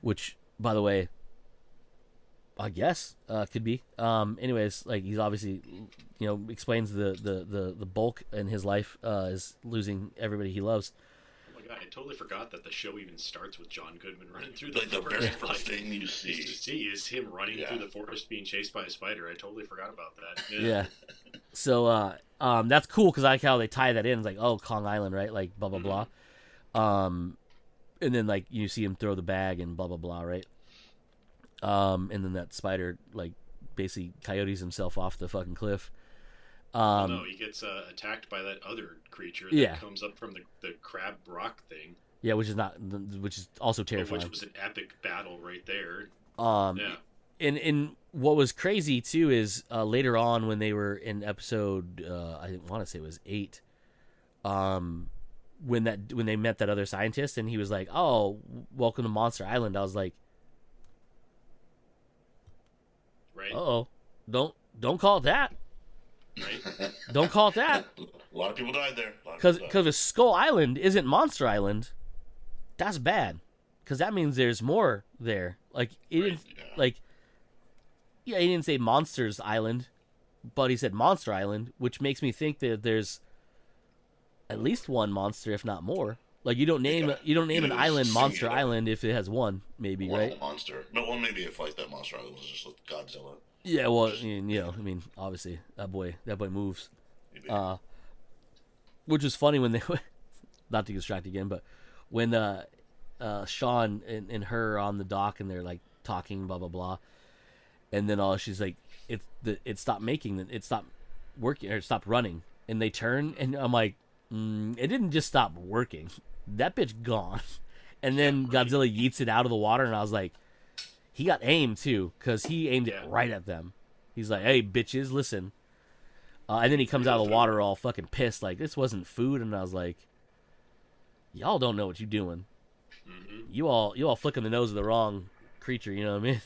which, by the way, I guess could be. Anyways, like he's obviously, explains the bulk in his life is losing everybody he loves. God, I totally forgot that the show even starts with John Goodman running through the very first thing you see is him running through the forest being chased by a spider. I totally forgot about that. Yeah. So that's cool because I like how they tie that in. It's like, oh, Kong Island, right? Like blah blah blah. and then like you see him throw the bag and blah blah blah, right? And then that spider like basically coyotes himself off the fucking cliff. Well, no, he gets attacked by that other creature that comes up from the crab rock thing. Yeah, which is also terrifying. Which was an epic battle right there. Yeah. And what was crazy too is later on when they were in episode I want to say it was 8, when they met that other scientist and he was like, "Oh, welcome to Monster Island." I was like, right? "Uh-oh. Don't call it that." Right? Don't call it that. A lot of people died there. Because if Skull Island isn't Monster Island, that's bad. Because that means there's more there. Like he didn't he didn't say Monsters Island, but he said Monster Island, which makes me think that there's at least one monster, if not more. Like you don't name an island Monster Island if it has one, maybe, right? Monster. No, well, maybe if like that Monster Island was just like Godzilla. Yeah, well, I mean, obviously that boy moves. Which was funny when they, not to get distracted again, but when Sean and her are on the dock and they're like talking, blah blah blah, and then she's like, it stopped working, or it stopped running, and they turn, and I'm like, it didn't just stop working, that bitch gone, and then Godzilla yeets it out of the water, and I was like. He got aimed, too, because he aimed it right at them. He's like, hey, bitches, listen. And then he comes out of the water all fucking pissed, like, this wasn't food. And I was like, y'all don't know what you're doing. Mm-hmm. You all flicking the nose of the wrong creature, you know what I mean?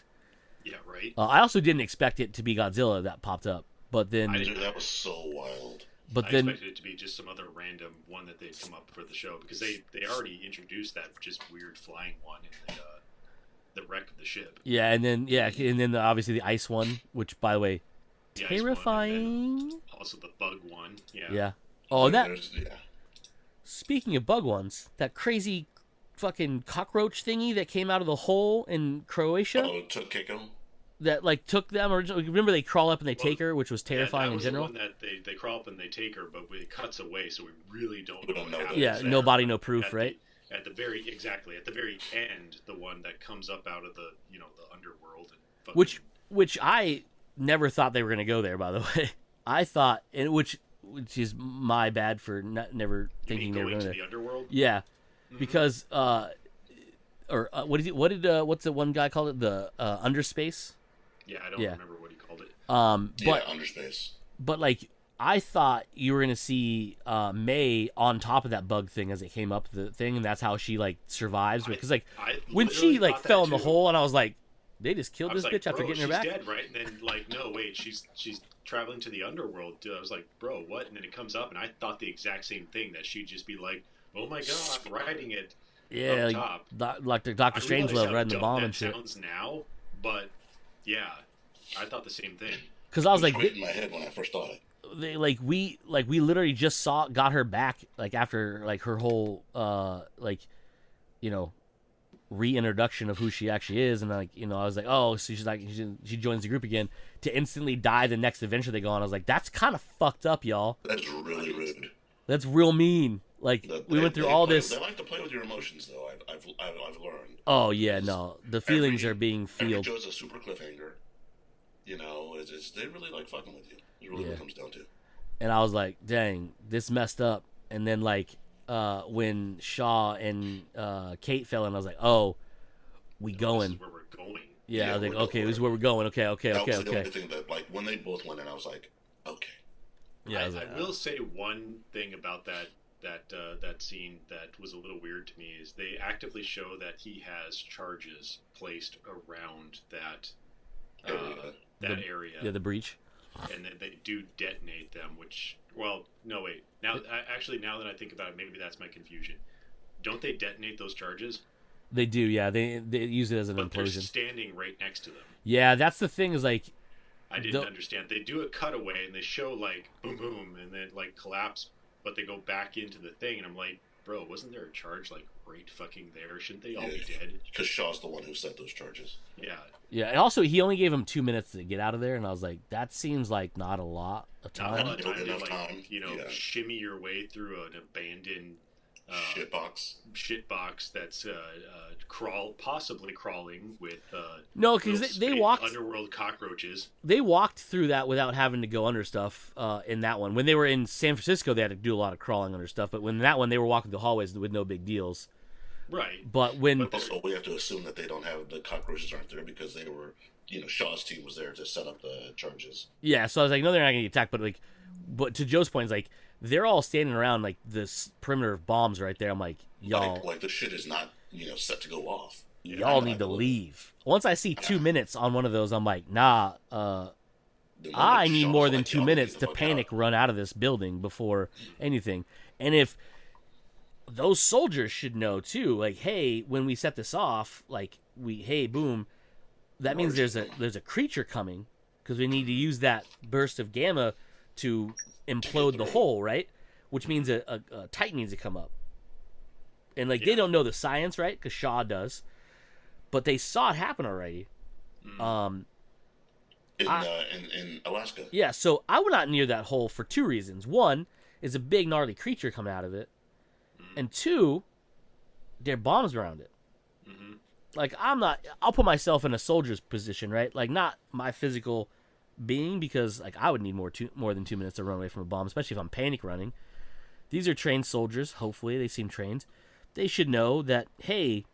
Yeah, right. I also didn't expect it to be Godzilla that popped up. But then... that was so wild. But I expected it to be just some other random one that they'd come up for the show. Because they already introduced that just weird flying one in the wreck of the ship. Yeah, and then obviously the ice one, which by the way, terrifying. Also the bug one. Yeah. Yeah. Oh, and that. Speaking of bug ones, that crazy fucking cockroach thingy that came out of the hole in Croatia. Oh, took Keiko. That like took them originally. Remember they crawl up and they take her, which was terrifying in general. The one that they crawl up and they take her, but it cuts away, so we really don't know what that. happens. Yeah, no body, no proof, right? At the very end, the one that comes up out of the the underworld, and which I never thought they were gonna go there. By the way, I thought, and which is my bad for never thinking they were going to the underworld. Yeah, because what's the one guy called it, the underspace? Yeah, I don't remember what he called it. But underspace. But like. I thought you were gonna see May on top of that bug thing as it came up the thing, and that's how she like survives. Because like when she like fell in the hole, and I was like, they just killed this bitch after getting her back. She's dead, right? And then like, no, wait, she's traveling to the underworld. Dude, I was like, bro, what? And then it comes up, and I thought the exact same thing, that she'd just be like, oh my god, riding it. Yeah, up top. like Dr. Strangelove riding the bomb and shit. Sounds now, but yeah, I thought the same thing. Because I was like, right in my head when I first thought it. We literally just got her back like after like her whole reintroduction of who she actually is, and like I was like, oh, so she's like she joins the group again to instantly die the next adventure they go on. I was like, that's kind of fucked up, y'all. That's really rude. That's real mean. Like we went through all this. They like to play with your emotions, though. I've learned. Oh yeah, no, the feelings are being every felt. show's a super cliffhanger. They really like fucking with you. It's really what it comes down to. And I was like, dang, this messed up. And then like when Shaw and Kate fell in, I was like, oh, we going. This is where we're going. Yeah, I was like, okay, this is where we're going. Okay. That was the only thing that, like, when they both went in, I was like, okay. Yeah, I will say one thing about that scene that was a little weird to me is they actively show that he has charges placed around that area. Yeah, the breach. And then they do detonate them, which, well, no, wait. Now that I think about it, maybe that's my confusion. Don't they detonate those charges? They do, yeah. They use it as an implosion. They're standing right next to them. Yeah, that's the thing is, like... I didn't understand. They do a cutaway, and they show, like, boom, boom, and then, like, collapse, but they go back into the thing, and I'm like, bro, wasn't there a charge, like, right fucking there? Shouldn't they all be dead? Because Shaw's the one who set those charges. Yeah. Yeah, and also, he only gave him 2 minutes to get out of there, and I was like, that seems like not a lot of time. Not a lot of time to, like, shimmy your way through an abandoned shitbox that's possibly crawling with No, because they walked underworld cockroaches. They walked through that without having to go under stuff. In that one, when they were in San Francisco, they had to do a lot of crawling under stuff. But when that one, they were walking the hallways with no big deals. Right. But when also we have to assume that they don't have the cockroaches aren't there because they were, Shaw's team was there to set up the charges. Yeah, so I was like, no, they're not gonna get attacked. But to Joe's point, it's like they're all standing around like this perimeter of bombs right there. I'm like, y'all, like the shit is not set to go off. Y'all need to leave. Once I see 2 minutes on one of those, I'm like, nah. I need more than 2 minutes to panic run out of this building before anything. And if those soldiers should know too, like, hey, when we set this off, like boom, that means there's a creature coming because we need to use that burst of gamma to implode the hole, right? Which means a Titan needs to come up. And like they don't know the science, right? Because Shaw does, but they saw it happen already. In Alaska. Yeah, so I would not near that hole for two reasons. One is a big gnarly creature coming out of it, and two, there are bombs around it. Mm-hmm. Like I'll put myself in a soldier's position, right? Like not my physical being, because like I would need more than 2 minutes to run away from a bomb, especially if I'm panic running. These are trained soldiers. Hopefully, they seem trained. They should know that, hey,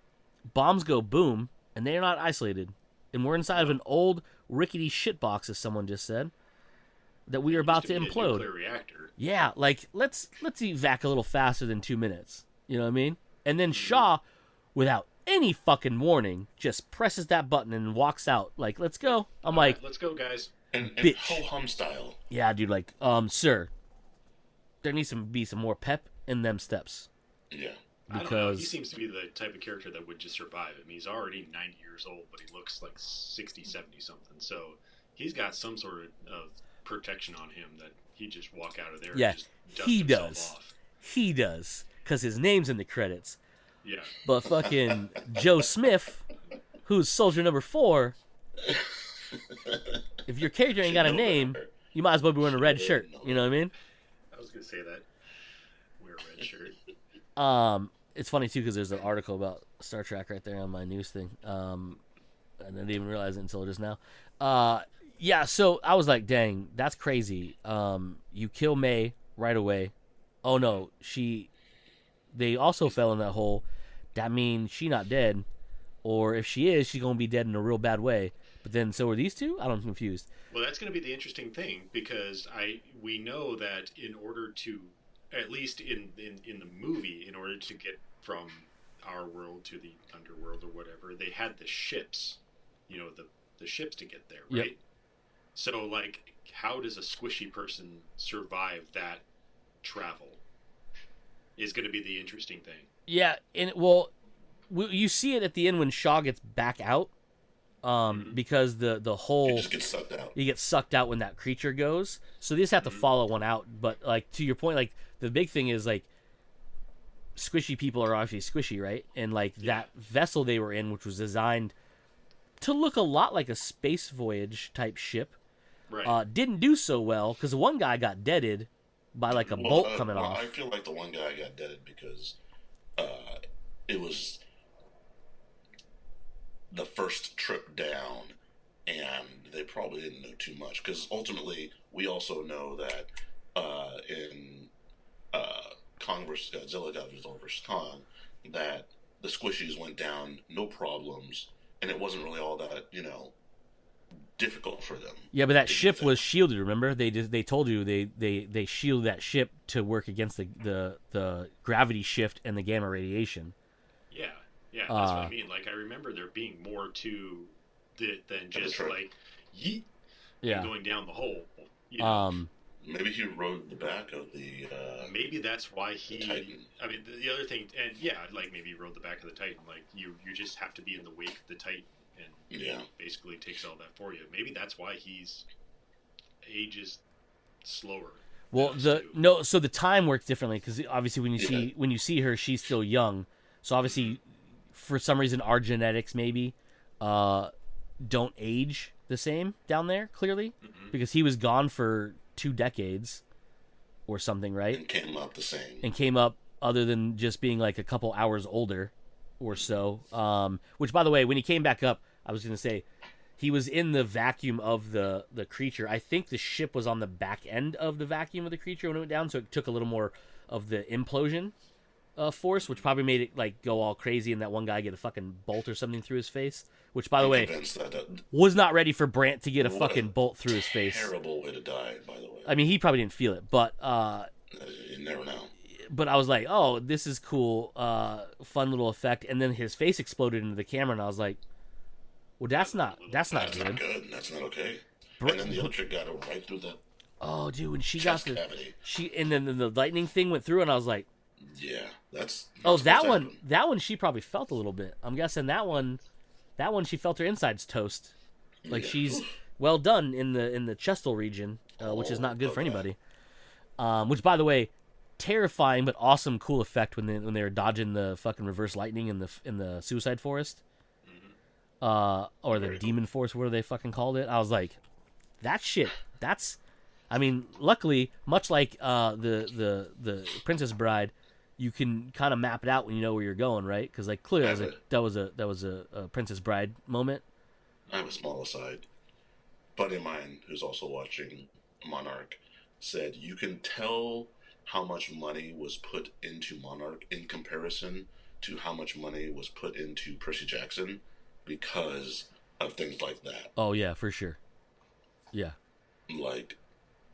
bombs go boom, and they're not isolated. And we're inside of an old, rickety shitbox, as someone just said, that we are about to implode. Nuclear reactor. Yeah, like, let's evac a little faster than 2 minutes. You know what I mean? And then Shaw, without any fucking warning, just presses that button and walks out. Like, let's go. I'm like, let's go, guys. And bitch. ho-hum style. Yeah, dude, like, sir, there needs to be some more pep in them steps. Yeah. I don't know. He seems to be the type of character that would just survive. I mean, he's already 90 years old, but he looks like 60, 70 something. So he's got some sort of protection on him that he just walk out of there and just dust himself off. He does. Because his name's in the credits. Yeah. But fucking Joe Smith, who's soldier number 4, if your character ain't got a name, you might as well be wearing a red shirt. You know what I mean? I was going to say that. Wear a red shirt. It's funny too because there's an article about Star Trek right there on my news thing. And I didn't even realize it until just now. Yeah, so I was like, dang, that's crazy. You kill May right away. Oh no, they also fell in that hole. That means she not dead, or if she is, she's gonna be dead in a real bad way. But then so are these two? I'm confused. Well, that's gonna be the interesting thing because we know that in order to, at least in the movie, in order to get from our world to the underworld or whatever, they had the ships, the ships to get there, right? Yep. So, like, how does a squishy person survive that travel is going to be the interesting thing. Yeah, and well, you see it at the end when Shaw gets back out, because the whole he just gets sucked out. He gets sucked out when that creature goes. So they just have to follow one out. But like to your point, like the big thing is like squishy people are obviously squishy, right? And like that vessel they were in, which was designed to look a lot like a space voyage type ship, right? Didn't do so well because one guy got deaded by like a bolt coming off. I feel like the one guy got deaded because it was the first trip down, and they probably didn't know too much. Because ultimately, we also know that in Kong vs. Godzilla, Godzilla vs. Kong, that the squishies went down, no problems, and it wasn't really all that, difficult for them. Yeah, but that ship was shielded. Remember, they told you they shielded that ship to work against the gravity shift and the gamma radiation. Yeah, that's what I mean. Like I remember there being more to it than just like yeet and going down the hole. Maybe he rode the back of the. Maybe that's why he. Titan. I mean, the other thing, and like maybe he rode the back of the Titan. Like you just have to be in the wake of the Titan. And basically takes all that for you. Maybe that's why he's ages slower. Well, so the time works differently because obviously when you see her, she's still young. So obviously, for some reason, our genetics maybe don't age the same down there. Clearly, because he was gone for 2 decades or something, right? And came up the same. And came up other than just being like a couple hours older or so. Which, by the way, when he came back up, I was gonna say he was in the vacuum of the creature. I think the ship was on the back end of the vacuum of the creature when it went down, so it took a little more of the implosion force, which probably made it like go all crazy, and that one guy get a fucking bolt or something through his face. Which, by the I'm way, convinced that was not ready for Brant to get a what fucking bolt through his face. terrible way to die, by the way. I mean, he probably didn't feel it, but You never know. but I was like, oh, this is cool, fun little effect. And then his face exploded into the camera, and I was like, well, that's not That's good. not good. That's not okay. And then the other chick got it right through the Oh, dude, when she chest got the cavity. and then the lightning thing went through, and I was like, Yeah, that's oh, supposed that to one, happen. that one, she probably felt a little bit. I'm guessing that one, she felt her insides toast. Like Yeah. she's well done in the chestal region, which is not good for okay. anybody. Which, by the way, terrifying but awesome, cool effect when they were dodging the fucking reverse lightning in the suicide forest, or the Very cool. demon forest, whatever they fucking called it. I was like, that shit. That's, I mean, luckily, much like the Princess Bride, you can kind of map it out when you know where you're going, right? Because like clearly, that was a Princess Bride moment. I have a small aside. Buddy of mine who's also watching Monarch said you can tell how much money was put into Monarch in comparison to how much money was put into Percy Jackson because of things like that. Oh yeah, for sure. Yeah. Like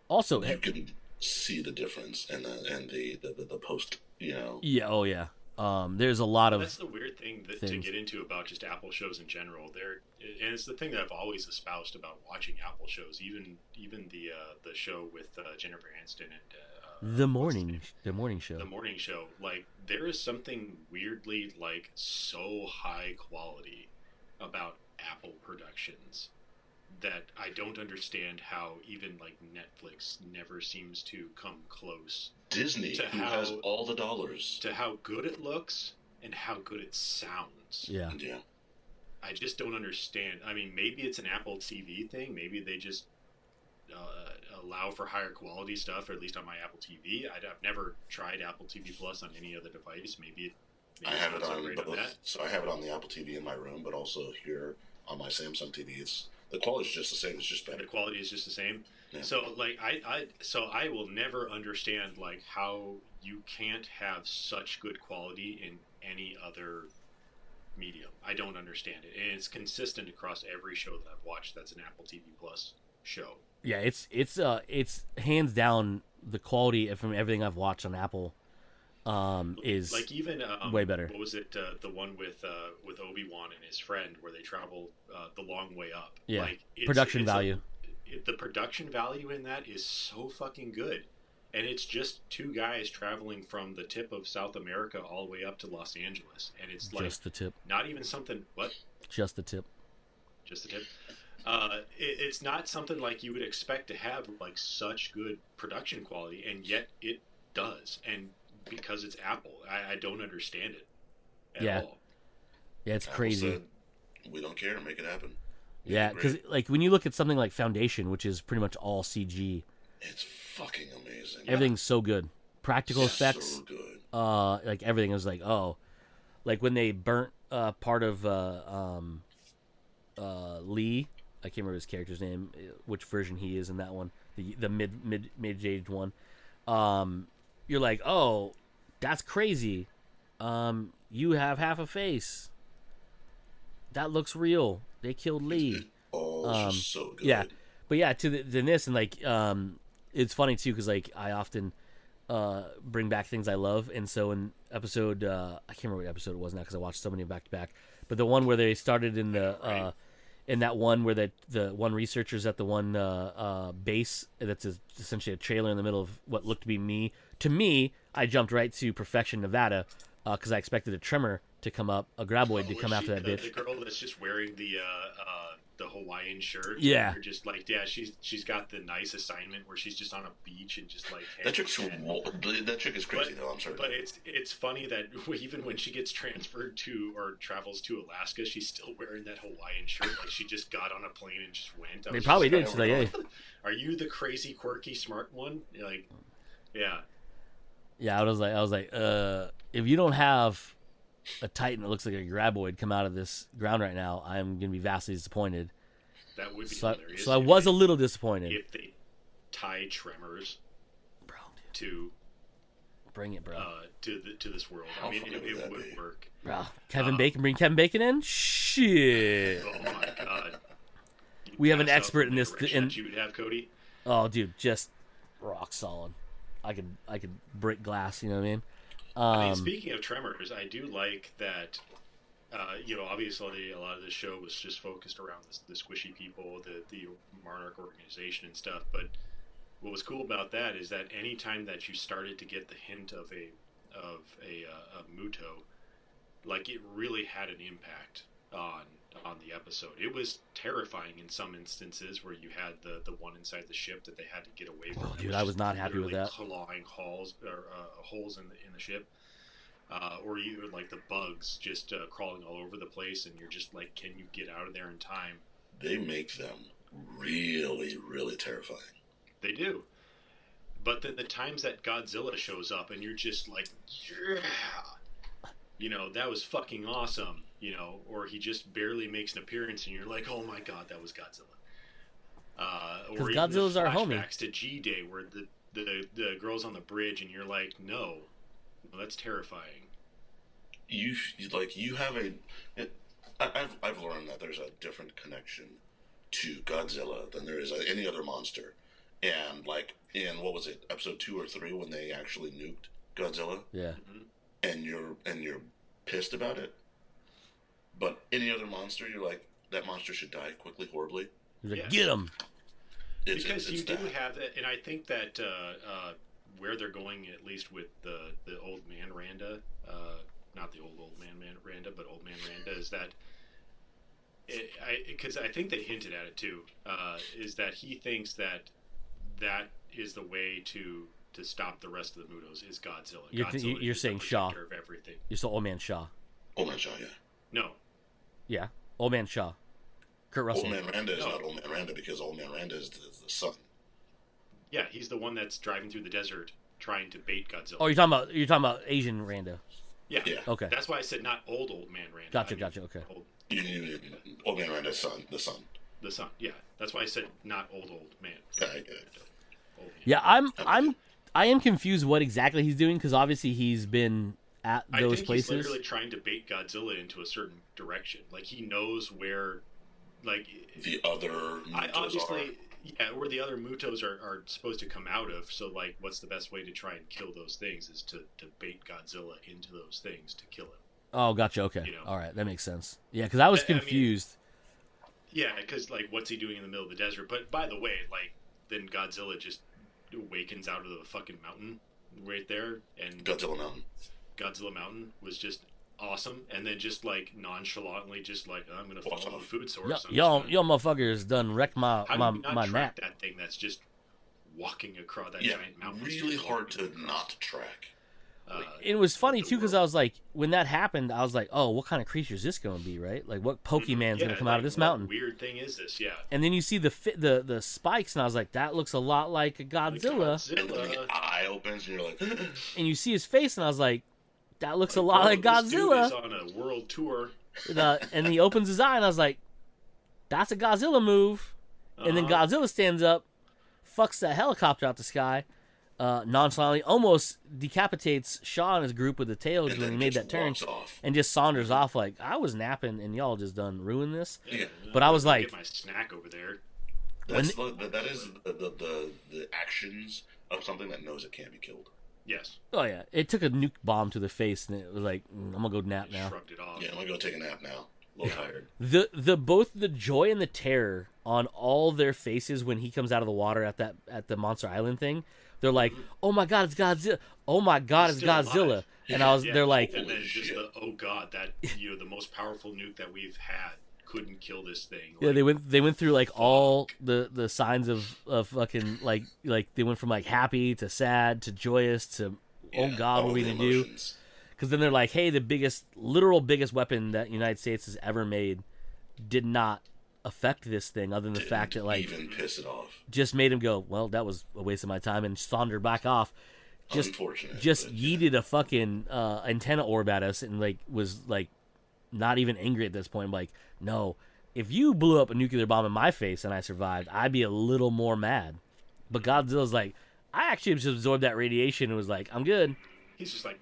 Also, you can see the difference and the post. You know. yeah. Oh yeah. There's a lot of That's the weird thing to things. get into about just Apple shows in general. And it's the thing that I've always espoused about watching Apple shows, even the show with Jennifer Aniston and the what's his morning name? show. The morning show. Like there is something weirdly like so high quality about Apple productions that I don't understand how even like Netflix never seems to come close Disney, to who how- has all the dollars. to how good it looks and how good it sounds. Yeah. Yeah. I just don't understand. I mean, maybe it's an Apple TV thing. Maybe they just allow for higher quality stuff, or at least on my Apple TV. I've never tried Apple TV Plus on any other device. Maybe I have it's it not so on great both. that. So I have it on the Apple TV in my room, but also here on my Samsung TV. It's the quality's just the same. It's just The better. quality is just the same. Yeah. So like I will never understand like how you can't have such good quality in any other medium. I don't understand it, and it's consistent across every show that I've watched. That's an Apple TV Plus show. Yeah, it's hands down the quality from everything I've watched on Apple is Like even way better. What was it? The one with Obi-Wan and his friend, where they travel the long way up. Yeah. Like Production value. The production value in that is so fucking good, and it's just two guys traveling from the tip of South America all the way up to Los Angeles, and it's like just the tip. not even something. What? Just the tip. Just the tip. It's not something like you would expect to have like such good production quality, and yet it does. And because it's Apple, I don't understand it at all. Yeah, it's Apple crazy. said, we don't care. Make it happen. Yeah, because like when you look at something like Foundation, which is pretty much all CG, It's fucking amazing. everything's so good. Practical It's effects, so good. like everything is like, oh, like when they burnt part of Lee. I can't remember his character's name, which version he is in that one, the mid-aged one. You're like, oh, that's crazy. You have half a face. That looks real. They killed Lee. It's just so good. Yeah, but yeah, to this and like, it's funny too because like I often bring back things I love, and so in episode, I can't remember what episode it was now because I watched so many back to back. But the one where they started in the in that one where the one researchers at the one base that's essentially a trailer in the middle of what looked to be me. To me, I jumped right to Perfection, Nevada, because I expected a Tremor to come up, a Graboid to come after that bitch. The girl that's just wearing the Hawaiian shirt. Yeah. You're just like, yeah, she's got the nice assignment where she's just on a beach and just like. That chick is crazy though. I'm sorry. But it's funny that even when she gets transferred to or travels to Alaska, she's still wearing that Hawaiian shirt. Like she just got on a plane and just went. They probably did. She's like, hey. Are you the crazy, quirky, smart one? Like, yeah. Yeah, I was like, if you don't have a Titan that looks like a graboid come out of this ground right now, I'm gonna be vastly disappointed. That would be So, hilarious. so I was a little disappointed. If they tie Tremors Bro, dude, to bring it, bro. To this world, How I mean, funny it would that would be? work. Bro, bring Kevin Bacon in. Shit. Oh my god. We have an Passed up expert on in the this. direction that you would have, Cody. Oh, dude, just rock solid. I could break glass. You know what I mean? I mean, speaking of Tremors, I do like that. Obviously, a lot of this show was just focused around the squishy people, the Monarch organization and stuff. But what was cool about that is that anytime that you started to get the hint of a Muto, like it really had an impact on the episode. It was terrifying in some instances where you had the one inside the ship that they had to get away from. Oh, dude, I was not happy with that. Clawing holes in the ship. Or you like the bugs just crawling all over the place, and you're just like, can you get out of there in time? They make them really, really terrifying. They do. But then the times that Godzilla shows up, and you're just like, yeah, that was fucking awesome, or he just barely makes an appearance, and you're like, oh my god, that was Godzilla. Or even Godzilla's our homie. Flashbacks to G-Day, where the girl's on the bridge, and you're like, no, that's terrifying. I've learned that there's a different connection to Godzilla than there is any other monster, and like in what was it, episode 2 or 3 when they actually nuked Godzilla, Yeah. and you're pissed about it, but any other monster you're like, that monster should die quickly, horribly. He's like, Yes. get him. Because you do that. have that, and I think that where they're going, at least with the old man Randa, not the old man Randa, but old man Randa, is that because I think they hinted at it too, is that he thinks that is the way to stop the rest of the Mutos is Godzilla. You're saying the Shaw. protector of everything. You're still Old Man Shaw. Old Man Shaw, yeah. No, Yeah. Old Man Shaw. Kurt Russell. Old Man Randa is No. not Old Man Randa because Old Man Randa is the son. yeah, he's the one that's driving through the desert trying to bait Godzilla. Oh, you're talking about Asian Randa. yeah. Yeah. Okay. That's why I said not old man Randa. Gotcha. I mean, Gotcha. Okay. Old Man Randa's son, the son. The son. Yeah, that's why I said not old man. Yeah, I get it. Old man. Yeah, I am confused what exactly he's doing because obviously he's been at I those think places. he's literally trying to bait Godzilla into a certain direction. Like he knows where, like The other Mutos where the other Mutos are supposed to come out of. So like, what's the best way to try and kill those things is to bait Godzilla into those things to kill him. Oh, gotcha. Okay. You know. All right, that makes sense. Yeah, because I was I mean, confused. Yeah, because like, what's he doing in the middle of the desert? But by the way, like, then Godzilla just awakens out of the fucking mountain right there, and Godzilla Mountain. Godzilla Mountain was just awesome, and then just like nonchalantly, just like I'm gonna Walks follow the off. food source. Y'all motherfuckers done wrecked my How my do you not my track nap. that thing that's just walking across that Yeah, giant mountain? really just hard walking to across. not track. It was funny the too because world. I was like, when that happened, I was like, oh, what kind of creature is this going to be, right? Like, what Pokemon's Yeah, going to come out of like, this what mountain? Weird thing is this? Yeah. And then you see the spikes, and I was like, that looks a lot like a Godzilla. And then the eye opens, and you're like, And you see his face, and I was like, that looks a lot bro, like this dude Godzilla. is on a world tour. And he opens his eye, and I was like, that's a Godzilla move. And then Uh-huh. Godzilla stands up, fucks that helicopter out the sky, nonchalantly, almost decapitates Shaw and his group with the tail and when he then made just that turn, walks off. and just saunders off like, I was napping, and y'all just done ruined this. Yeah. But I was Get like, my snack over there. That is the actions of something that knows it can't be killed. Yes. oh yeah, it took a nuke bomb to the face, and it was like, I'm gonna go nap now. Shrugged it off. Yeah, I'm gonna go take a nap now. A little tired. The both the joy and the terror on all their faces when he comes out of the water at the Monster Island thing, they're like, oh my god, it's Godzilla! Oh my god, it's He's still Godzilla! alive. And Yeah, they're like, and then Holy just shit. oh god, that the most powerful nuke that we've had couldn't kill this thing. yeah, Like, they went through like all the signs of fucking like they went from like happy to sad to joyous to oh Yeah, god, what all are we the gonna do? emotions. Because then they're like, hey, the literal biggest weapon that United States has ever made did not affect this thing, other than the fact that like even piss it off. just made him go, well, that was a waste of my time, and sauntered back off. Unfortunate. just but, yeeted a fucking antenna orb at us and like was like not even angry at this point. I'm like, no, if you blew up a nuclear bomb in my face and I survived, I'd be a little more mad. But Godzilla's like, I actually just absorbed that radiation and was like, I'm good. He's just like,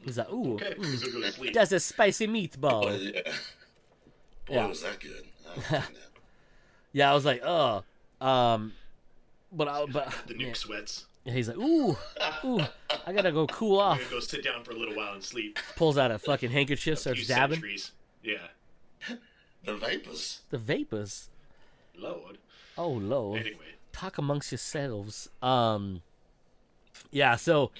He's like, ooh, okay, he's gonna go to sleep. that's a spicy Boy, meatball. yeah. Boy, Yeah. was that good. I Yeah, I was like, but The nuke yeah. sweats. Yeah, he's like, ooh, I gotta go cool I'm off. gonna go sit down for a little while and sleep. Pulls out a fucking handkerchief, A starts few dabbing. centuries. Yeah. the vapors. The vapors. Lord. Oh lord. Anyway. Talk amongst yourselves. Yeah, so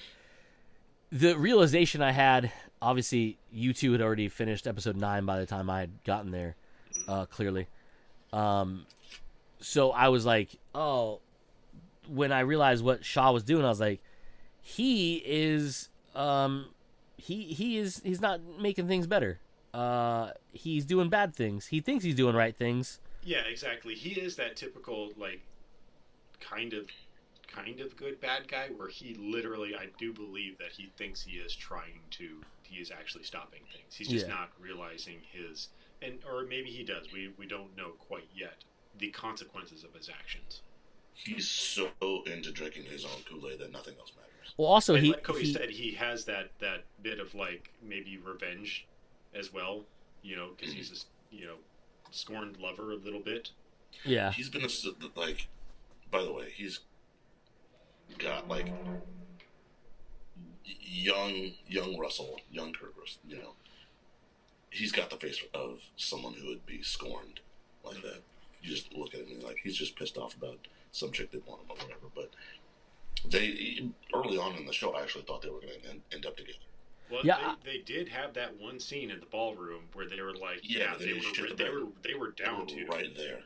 the realization I had, obviously you two had already finished episode 9 by the time I had gotten there, clearly. So I was like, oh, when I realized what Shaw was doing, I was like, he's not making things better. He's doing bad things. He thinks he's doing right things. Yeah, exactly. He is that typical, like, kind of good bad guy where he literally, I do believe that he thinks he is actually stopping things. He's just not realizing or maybe he does. We don't know quite yet the consequences of his actions. He's so into drinking his own Kool-Aid that nothing else matters. Well, also And like Cody said, he has that bit of like maybe revenge as well, because he's just scorned lover a little bit. Yeah. He's been like, by the way, he's got like young Russell, young Kurt Russell, he's got the face of someone who would be scorned like that. You just look at him and like he's just pissed off about some chick that want him or whatever. But they early on in the show, I actually thought they were going to end up together. Well, yeah, they did have that one scene in the ballroom where they were like, they were down to right there,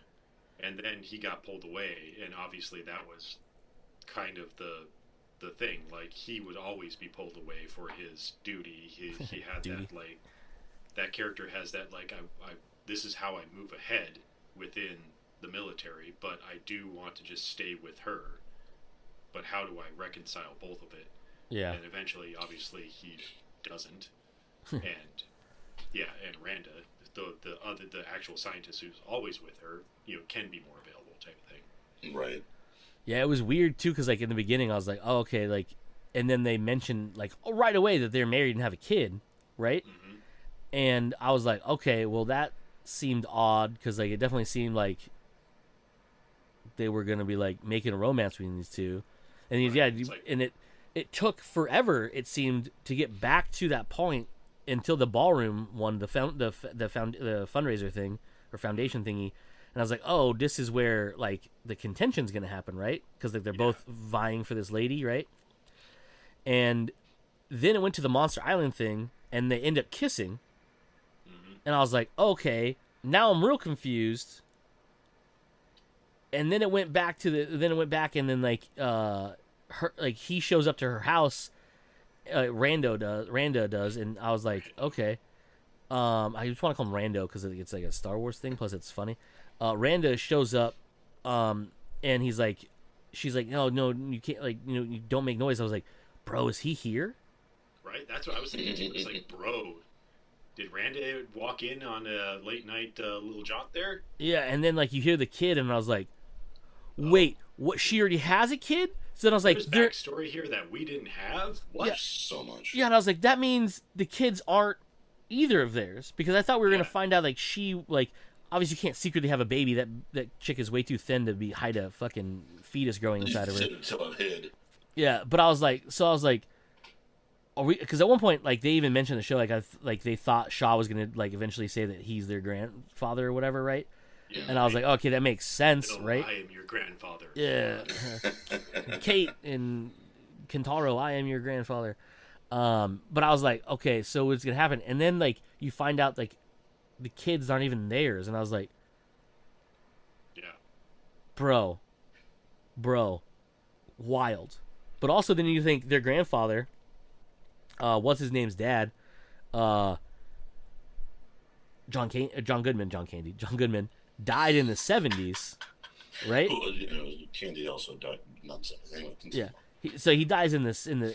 and then he got pulled away, and obviously that was kind of the thing. Like he would always be pulled away for his duty. He had that like that character has that like I this is how I move ahead within the military, but I do want to just stay with her. But how do I reconcile both of it? Yeah. And eventually, obviously, he doesn't. and Randa, the actual scientist who's always with her, can be more available, type of thing. Right. Yeah, it was weird too, because like in the beginning, I was like, oh, okay, like, and then they mentioned like right away that they're married and have a kid, right? Mm-hmm. And I was like, okay, well that seemed odd because like it definitely seemed like they were gonna be like making a romance between these two, and and it took forever, it seemed, to get back to that point until the ballroom one, the fundraiser thing or foundation thingy, and I was like, oh, this is where like the contention's gonna happen, right? Because like they're both vying for this lady, right? And then it went to the Monster Island thing, and they end up kissing, and I was like, okay, now I'm real confused. And then it went back and then like her, like he shows up to her house, Randa does, and I was like, okay, I just want to call him Rando because it's like a Star Wars thing, plus it's funny. Randa shows up, and she's like, no, you can't, like, you don't make noise. I was like, bro, is he here? Right, that's what I was thinking too. It's like, bro, did Randa walk in on a late night little jaunt there? Yeah, and then like you hear the kid, and I was like, wait, what? She already has a kid? So then I was like, there's backstory here that we didn't have. What? Yeah. So much. Yeah, and I was like, that means the kids aren't either of theirs, because I thought we were gonna find out like she, like, obviously you can't secretly have a baby. That chick is way too thin to hide a fucking fetus growing inside of her. Yeah, but I was like, are we? Because at one point, like, they even mentioned the show, like they thought Shaw was gonna like eventually say that he's their grandfather or whatever, right? Yeah, and I was like, okay, that makes sense, right? I am your grandfather. Yeah. Kate and Kentaro, I am your grandfather. But I was like, okay, so what's gonna happen? And then like you find out like the kids aren't even theirs, and I was like, yeah, bro, wild. But also then you think their grandfather, what's his name's dad, John Goodman died in the 70s, right? Well, Candy also died, not 70s. Anyway, yeah. So he dies in this in the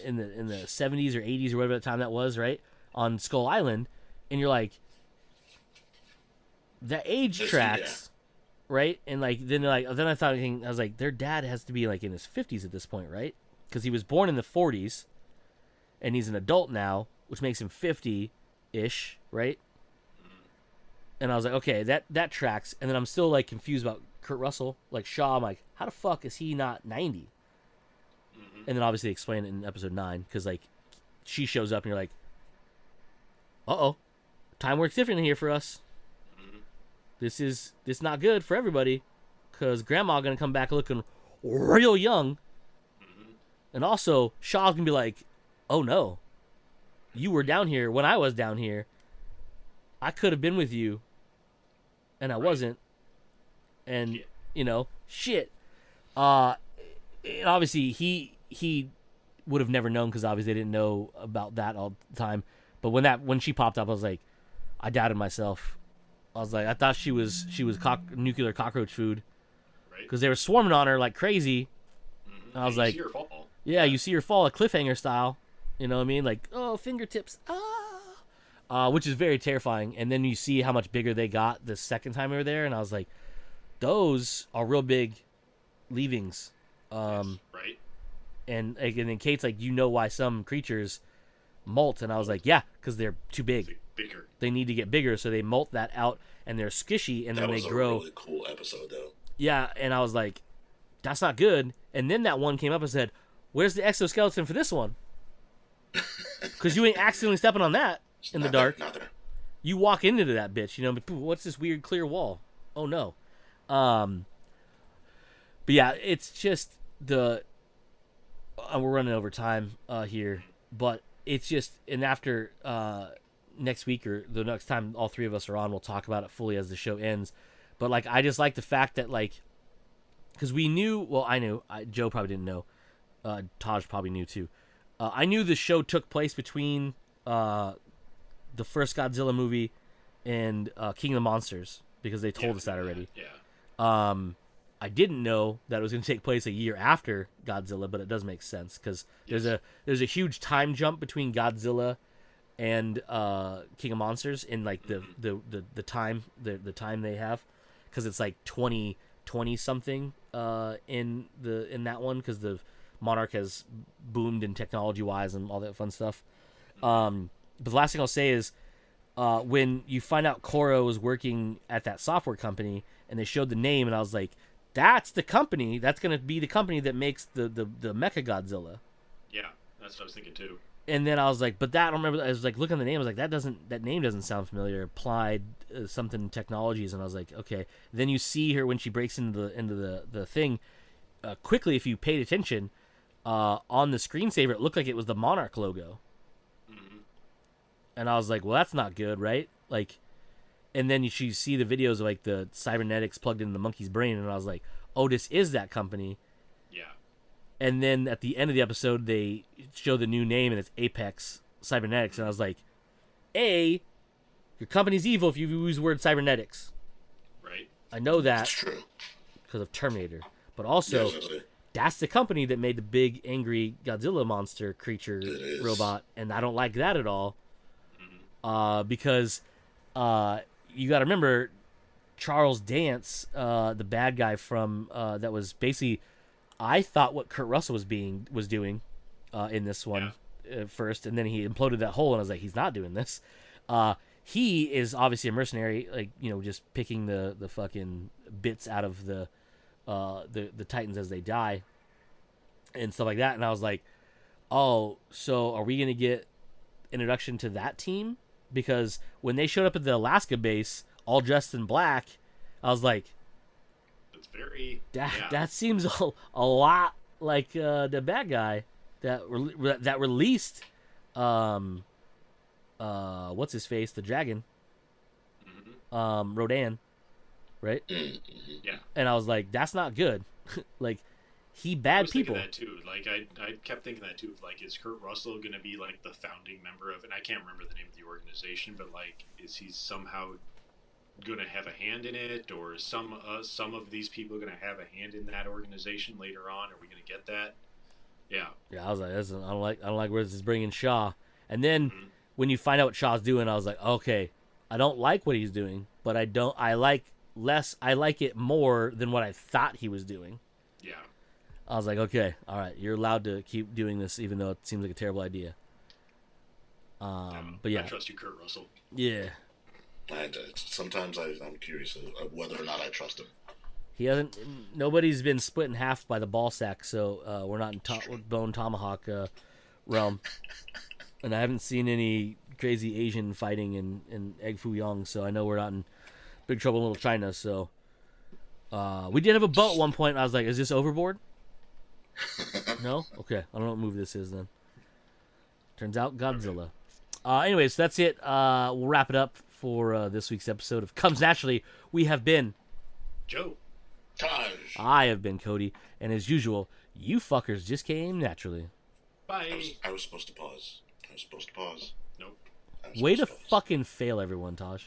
70s or 80s or whatever the time that was, right, on Skull Island, and you're like, the age tracks, right? And like then I thought, I was like, their dad has to be like in his 50s at this point, right? Because he was born in the 40s, and he's an adult now, which makes him 50-ish, right? And I was like, okay, that tracks. And then I'm still like confused about Kurt Russell, like Shaw. I'm like, how the fuck is he not 90? And then obviously explain it in episode 9, because like she shows up and you're like, uh-oh, time works different here for us. This not good for everybody, because grandma gonna come back looking real young. And also Shaw's gonna be like, oh no, you were down here when I was down here. I could have been with you, and I wasn't. And shit. And obviously he would have never known, because obviously they didn't know about that all the time. But when she popped up, I was like, I doubted myself. I was like, I thought she was nuclear cockroach food, because they were swarming on her like crazy. And I was like, you see her fall. Yeah, you see her fall, a cliffhanger style. You know what I mean? Like, oh, fingertips, which is very terrifying. And then you see how much bigger they got the second time we were there, and I was like, those are real big leavings. Yes, right. And then Kate's like, why some creatures molt? And I was like, yeah, because they're too big. Bigger. They need to get bigger, so they molt that out, and they're squishy, and then they grow. That was a really cool episode, though. Yeah, and I was like, that's not good. And then that one came up and said, where's the exoskeleton for this one? Because you ain't accidentally stepping on that in the dark. Not there. You walk into that bitch, but what's this weird clear wall? Oh no. But yeah, it's just we're running over time here, but it's just, and after next week or the next time all three of us are on, we'll talk about it fully as the show ends. But like, I just like the fact that, like, because we knew, well, I knew, Joe probably didn't know, Taj probably knew too. I knew the show took place between the first Godzilla movie and King of the Monsters, because they told us that already. Yeah. I didn't know that it was going to take place a year after Godzilla, but it does make sense, because there's a huge time jump between Godzilla and King of Monsters in like the time they have, because it's like 2020 something in that one, because the Monarch has boomed in technology wise and all that fun stuff. But the last thing I'll say is, when you find out Korra was working at that software company and they showed the name, and I was like, that's the company that's going to be the company that makes the Mecha Godzilla. Yeah, that's what I was thinking too. And then I was like, but that, I don't remember. I was like, looking at the name, I was like, that name doesn't sound familiar. Applied something technologies, and I was like, okay. Then you see her when she breaks into the thing. Quickly, if you paid attention, on the screensaver, it looked like it was the Monarch logo. And I was like, well, that's not good, right? Like, and then you see the videos of like the cybernetics plugged into the monkey's brain, and I was like, oh, this is that company. Yeah. And then at the end of the episode, they show the new name, and it's Apex Cybernetics, and I was like, your company's evil if you use the word cybernetics. Right. I know that. That's true. Because of Terminator. But also, that's the company that made the big, angry Godzilla monster creature robot, and I don't like that at all. Because you got to remember, Charles Dance, the bad guy from that was basically, I thought what Kurt Russell was doing in this one first, and then he imploded that hole, and I was like, he's not doing this. He is obviously a mercenary, like, just picking the fucking bits out of the Titans as they die and stuff like that. And I was like, oh, so are we gonna get introduction to that team? Because when they showed up at the Alaska base, all dressed in black, I was like, That's very... that seems a lot like the bad guy that released what's his face, the dragon, Rodan, right? Yeah. And I was like, that's not good. Like, he bad I was people. Thinking that too. Like, I kept thinking that too. Like, is Kurt Russell going to be like the founding member of? And I can't remember the name of the organization, but like, is he somehow going to have a hand in it, or is some of these people going to have a hand in that organization later on? Are we going to get that? Yeah. Yeah, I was like, I don't like where this is bringing Shaw. And then when you find out what Shaw's doing, I was like, okay, I don't like what he's doing, but I like it more than what I thought he was doing. Yeah. I was like, okay, all right, you're allowed to keep doing this, even though it seems like a terrible idea. But yeah, I trust you, Kurt Russell. yeah, Sometimes I'm curious of whether or not I trust him. he hasn't. Nobody's been split in half by the ball sack, so we're not in bone tomahawk realm. And I haven't seen any crazy Asian fighting in Egg Foo Young, so I know we're not in big trouble in Little China. So we did have a boat at one point. And I was like, is this overboard? No? Okay. I don't know what movie this is then. Turns out Godzilla. Anyways, that's it. We'll wrap it up for this week's episode of Comes Naturally. We have been Joe. Taj. I have been Cody. And as usual, you fuckers just came naturally. Bye. I was supposed to pause. Nope. Way to fucking fail, everyone, Taj.